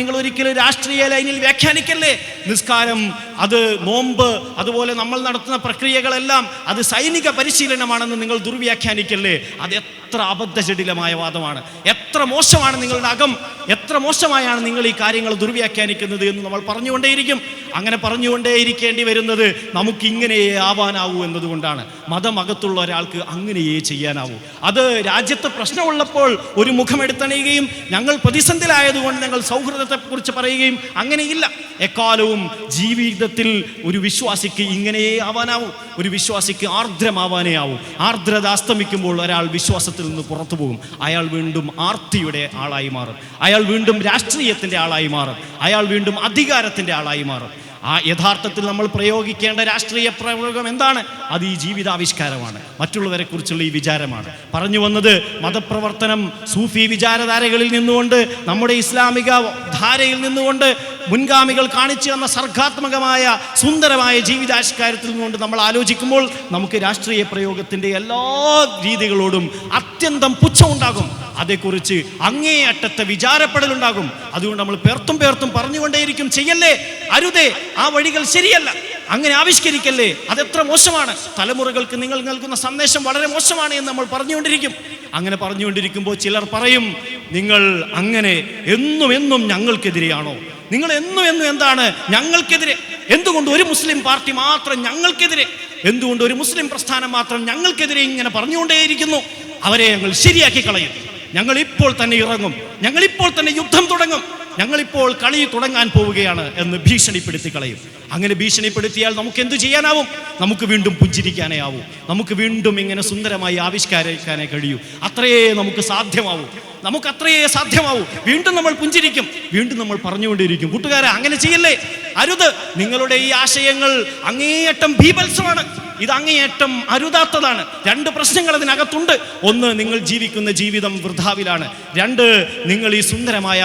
നിങ്ങൾ ഒരിക്കലും രാഷ്ട്രീയ ലൈനിൽ വ്യാഖ്യാനിക്കല്ലേ. നിസ്കാരം, അത് നോമ്പ്, അതുപോലെ നമ്മൾ നടത്തുന്ന പ്രക്രിയകളെല്ലാം അത് സൈനിക പരിശീലനമാണെന്ന് നിങ്ങൾ ദുർവ്യാഖ്യാനിക്കല്ലേ. അത് എത്ര അബദ്ധജടിലമായ വാദമാണ്! എത്ര മോശമാണ് നിങ്ങളുടെ അകം! എത്ര മോശമായാണ് നിങ്ങൾ ഈ കാര്യങ്ങൾ ദുർവ്യാഖ്യാനിക്കുന്നത് എന്ന് നമ്മൾ പറഞ്ഞുകൊണ്ടേയിരിക്കും. അങ്ങനെ പറഞ്ഞുകൊണ്ടേയിരിക്കേണ്ടി വരുന്നത് നമുക്കിങ്ങനെയേ ആവാനാവൂ എന്നതുകൊണ്ടാണ്. മതമകത്തുള്ള ഒരാൾക്ക് അങ്ങനെയേ ചെയ്യാനാവൂ. അത് രാജ്യത്ത് പ്രശ്നമുള്ളപ്പോൾ ഒരു മുഖമെടുത്തണിയുകയും ഞങ്ങൾ പ്രതിസന്ധിയിലായതുകൊണ്ട് ഞങ്ങൾ സൗഹൃദത്തെക്കുറിച്ച് പറയുകയും അങ്ങനെയില്ല. എക്കാലവും ജീവിതത്തിൽ ഒരു വിശ്വാസിക്ക് ഇങ്ങനെയേ ആവാനാവൂ. ഒരു വിശ്വാസിക്ക് ആർദ്രമാവാനേ ആവൂ. ആർദ്രത അസ്തമിക്കുമ്പോൾ ഒരാൾ വിശ്വാസത്തിൽ നിന്ന് പുറത്തു പോകും. അയാൾ വീണ്ടും ആർത്തിയുടെ ആളായി മാറും. അയാൾ വീണ്ടും രാഷ്ട്രീയത്തിൻ്റെ ആളായി മാറും. അയാൾ വീണ്ടും അധികാരത്തിൻ്റെ ആളായി മാറും. ആ യഥാർത്ഥത്തിൽ നമ്മൾ പ്രയോഗിക്കേണ്ട രാഷ്ട്രീയ പ്രയോഗം എന്താണ്? അത് ഈ ജീവിതാവിഷ്കാരമാണ്, മറ്റുള്ളവരെ കുറിച്ചുള്ള ഈ വിചാരമാണ്. പറഞ്ഞു വന്നത് മതപ്രവർത്തനം സൂഫി വിചാരധാരകളിൽ നിന്നുകൊണ്ട്, നമ്മുടെ ഇസ്ലാമിക ധാരയിൽ നിന്നുകൊണ്ട്, മുൻഗാമികൾ കാണിച്ചു തന്ന സർഗാത്മകമായ സുന്ദരമായ ജീവിതാവിഷ്കാരത്തിൽ നിന്നുകൊണ്ട് നമ്മൾ ആലോചിക്കുമ്പോൾ നമുക്ക് രാഷ്ട്രീയ പ്രയോഗത്തിൻ്റെ എല്ലാ രീതികളോടും അത്യന്തം പുച്ഛമുണ്ടാകും. അതേക്കുറിച്ച് അങ്ങേയറ്റത്തെ വിചാരപ്പെടലുണ്ടാകും. അതുകൊണ്ട് നമ്മൾ പേർത്തും പറഞ്ഞുകൊണ്ടേയിരിക്കും, ചെയ്യല്ലേ, അരുതേ, ആ വഴികൾ ശരിയല്ല, അങ്ങനെ ആവിഷ്കരിക്കല്ലേ, അതെത്ര മോശമാണ്, തലമുറകൾക്ക് നിങ്ങൾ നൽകുന്ന സന്ദേശം വളരെ മോശമാണ് എന്ന് നമ്മൾ പറഞ്ഞുകൊണ്ടിരിക്കും. അങ്ങനെ പറഞ്ഞുകൊണ്ടിരിക്കുമ്പോൾ ചിലർ പറയും, നിങ്ങൾ അങ്ങനെ എന്നും ഞങ്ങൾക്കെതിരെയാണോ? നിങ്ങൾ എന്നും എന്താണ് ഞങ്ങൾക്കെതിരെ? എന്തുകൊണ്ട് ഒരു മുസ്ലിം പാർട്ടി മാത്രം ഞങ്ങൾക്കെതിരെ? എന്തുകൊണ്ട് ഒരു മുസ്ലിം പ്രസ്ഥാനം മാത്രം ഞങ്ങൾക്കെതിരെ ഇങ്ങനെ പറഞ്ഞുകൊണ്ടേയിരിക്കുന്നു? അവരെ ഞങ്ങൾ ശരിയാക്കി കളയും, ഞങ്ങൾ ഇപ്പോൾ തന്നെ ഇറങ്ങും, ഞങ്ങളിപ്പോൾ തന്നെ യുദ്ധം തുടങ്ങും, ഞങ്ങളിപ്പോൾ കളി തുടങ്ങാൻ പോവുകയാണ് എന്ന് ഭീഷണിപ്പെടുത്തി കളയും. അങ്ങനെ ഭീഷണിപ്പെടുത്തിയാൽ നമുക്ക് എന്തു ചെയ്യാനാവും? നമുക്ക് വീണ്ടും പുഞ്ചിരിക്കാനേ ആവൂ, നമുക്ക് വീണ്ടും ഇങ്ങനെ സുന്ദരമായി ആവിഷ്കരിക്കാനേ കഴിയൂ. അത്രയേ നമുക്ക് സാധ്യമാവൂ, നമുക്കത്രയേ സാധ്യമാവൂ. വീണ്ടും നമ്മൾ പുഞ്ചിരിക്കും, വീണ്ടും നമ്മൾ പറഞ്ഞുകൊണ്ടിരിക്കും. കൂട്ടുകാരെ, അങ്ങനെ ചെയ്യല്ലേ, അരുത്. നിങ്ങളുടെ ഈ ആശയങ്ങൾ അങ്ങേയറ്റം ബീഭത്സമാണ്, ഇത് അങ്ങേയറ്റം അരുതാത്തതാണ്. രണ്ട് പ്രശ്നങ്ങൾ അതിനകത്തുണ്ട്. ഒന്ന്, നിങ്ങൾ ജീവിക്കുന്ന ജീവിതം വൃഥാവിലാണ്. രണ്ട്, നിങ്ങൾ ഈ സുന്ദരമായ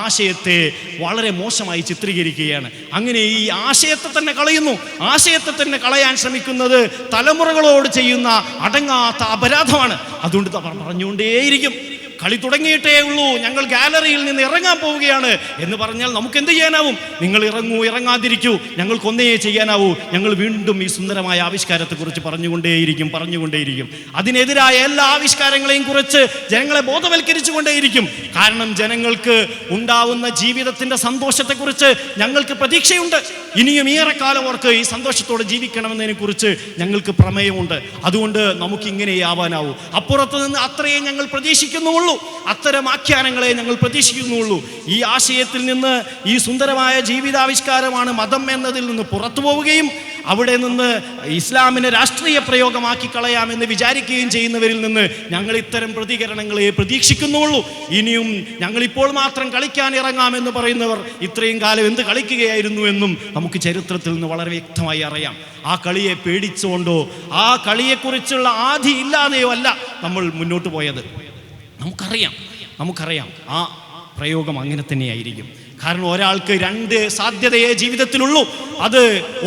ആശയത്തെ വളരെ മോശമായി ചിത്രീകരിക്കുകയാണ്. അങ്ങനെ ഈ ആശയത്തെ തന്നെ കളയുന്നു. ആശയത്തെ തന്നെ കളയാൻ ശ്രമിക്കുന്നത് തലമുറകളോട് ചെയ്യുന്ന അടങ്ങാത്ത അപരാധമാണ്. അതുകൊണ്ട് പറഞ്ഞുകൊണ്ടേയിരിക്കും, കളി തുടങ്ങിയിട്ടേ ഉള്ളൂ, ഞങ്ങൾ ഗാലറിയിൽ നിന്ന് ഇറങ്ങാൻ പോവുകയാണ് എന്ന് പറഞ്ഞാൽ നമുക്ക് എന്ത് ചെയ്യാനാവും? നിങ്ങൾ ഇറങ്ങൂ, ഇറങ്ങാതിരിക്കൂ, ഞങ്ങൾക്കൊന്നേ ചെയ്യാനാവൂ. ഞങ്ങൾ വീണ്ടും ഈ സുന്ദരമായ ആവിഷ്കാരത്തെക്കുറിച്ച് പറഞ്ഞുകൊണ്ടേയിരിക്കും. അതിനെതിരായ എല്ലാ ആവിഷ്കാരങ്ങളെയും കുറിച്ച് ജനങ്ങളെ ബോധവൽക്കരിച്ചു കൊണ്ടേയിരിക്കും. കാരണം ജനങ്ങൾക്ക് ഉണ്ടാവുന്ന ജീവിതത്തിൻ്റെ സന്തോഷത്തെക്കുറിച്ച് ഞങ്ങൾക്ക് പ്രതീക്ഷയുണ്ട്. ഇനിയും ഏറെക്കാലം അവർക്ക് ഈ സന്തോഷത്തോടെ ജീവിക്കണമെന്നതിനെ കുറിച്ച് ഞങ്ങൾക്ക് പ്രമേയമുണ്ട്. അതുകൊണ്ട് നമുക്കിങ്ങനെ ആവാനാവൂ. അപ്പുറത്ത് നിന്ന് അത്രയേ ഞങ്ങൾ പ്രതീക്ഷിക്കുന്നുള്ളൂ, അത്തരം ആഖ്യാനങ്ങളെ ഞങ്ങൾ പ്രതീക്ഷിക്കുന്നുള്ളൂ. ഈ ആശയത്തിൽ നിന്ന്, ഈ സുന്ദരമായ ജീവിതാവിഷ്കാരമാണ് മതം എന്നതിൽ നിന്ന് പുറത്തു പോവുകയും അവിടെ നിന്ന് ഇസ്ലാമിനെ രാഷ്ട്രീയ പ്രയോഗമാക്കി കളയാമെന്ന് വിചാരിക്കുകയും ചെയ്യുന്നവരിൽ നിന്ന് ഞങ്ങൾ ഇത്തരം പ്രതികരണങ്ങളെ പ്രതീക്ഷിക്കുന്നുള്ളൂ. ഇനിയും ഞങ്ങളിപ്പോൾ മാത്രം കളിക്കാൻ ഇറങ്ങാമെന്ന് പറയുന്നവർ ഇത്രയും കാലം എന്ത് കളിക്കുകയായിരുന്നു എന്നും നമുക്ക് ചരിത്രത്തിൽ നിന്ന് വളരെ വ്യക്തമായി അറിയാം. ആ കളിയെ പേടിച്ചുകൊണ്ടോ ആ കളിയെക്കുറിച്ചുള്ള ആധി ഇല്ലാതെയോ അല്ല നമ്മൾ മുന്നോട്ട് പോയത്. നമുക്കറിയാം ആ പ്രയോഗം അങ്ങനെ തന്നെയായിരിക്കും. കാരണം ഒരാൾക്ക് രണ്ട് സാധ്യതയെ ജീവിതത്തിലുള്ളൂ. അത്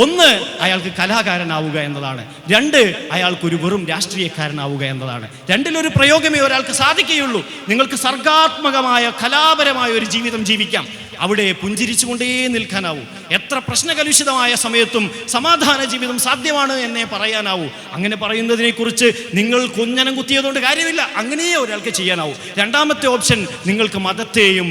ഒന്ന്, അയാൾക്ക് കലാകാരനാവുക എന്നതാണ്. രണ്ട്, അയാൾക്കൊരു വെറും രാഷ്ട്രീയക്കാരനാവുക എന്നതാണ്. രണ്ടിലൊരു പ്രയോഗമേ ഒരാൾക്ക് സാധിക്കുകയുള്ളൂ. നിങ്ങൾക്ക് സർഗാത്മകമായ കലാപരമായ ഒരു ജീവിതം ജീവിക്കാം, അവിടെ പുഞ്ചിരിച്ചുകൊണ്ടേ നിൽക്കാനാവൂ. എത്ര പ്രശ്നകലുഷിതമായ സമയത്തും സമാധാന ജീവിതം സാധ്യമാണ് എന്നേ പറയാനാവൂ. അങ്ങനെ പറയുന്നതിനെക്കുറിച്ച് നിങ്ങൾ കൊഞ്ഞനം കുത്തിയതുകൊണ്ട് കാര്യമില്ല, അങ്ങനെയേ ഒരാൾക്ക് ചെയ്യാനാവൂ. രണ്ടാമത്തെ ഓപ്ഷൻ, നിങ്ങൾക്ക് മതത്തെയും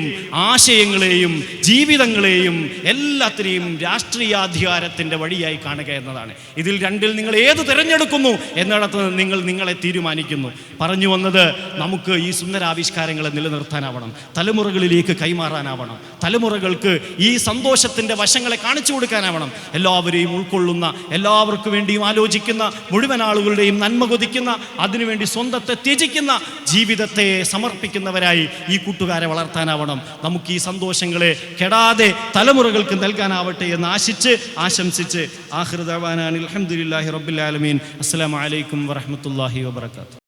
ആശയങ്ങളെയും ജീവിതങ്ങളെയും എല്ലാത്തിനെയും രാഷ്ട്രീയാധികാരത്തിൻ്റെ വഴിയായി കാണുക എന്നതാണ്. ഇതിൽ രണ്ടിൽ നിങ്ങൾ ഏത് തിരഞ്ഞെടുക്കുന്നു എന്നിടത്ത് നിങ്ങൾ നിങ്ങളെ തീരുമാനിക്കുന്നു. പറഞ്ഞു വന്നത്, നമുക്ക് ഈ സുന്ദരാവിഷ്കാരങ്ങളെ നിലനിർത്താനാവണം, തലമുറകളിലേക്ക് കൈമാറാനാവണം, തലമുറകൾക്ക് ഈ സന്തോഷത്തിൻ്റെ വശങ്ങളെ കാണിച്ചു കൊടുക്കാനാവണം. എല്ലാവരെയും ഉൾക്കൊള്ളുന്ന, എല്ലാവർക്കും വേണ്ടിയും ആലോചിക്കുന്ന, മുഴുവൻ ആളുകളുടെയും നന്മ കൊതിക്കുന്ന, അതിനുവേണ്ടി സ്വന്തത്തെ ത്യജിക്കുന്ന, ജീവിതത്തെ സമർപ്പിക്കുന്നവരായി ഈ കൂട്ടുകാരെ വളർത്താനാവണം. നമുക്ക് ഈ സന്തോഷങ്ങളെ കെടാതെ തലമുറകൾക്ക് നൽകാനാവട്ടെ എന്ന് ആശംസിച്ച് ആഖിറു ദഅ്വാനാ അൽഹംദുലില്ലാഹി റബ്ബിൽ ആലമീൻ. അസ്സലാമു അലൈക്കും വറഹ്മത്തുള്ളാഹി വബറകാതുഹു.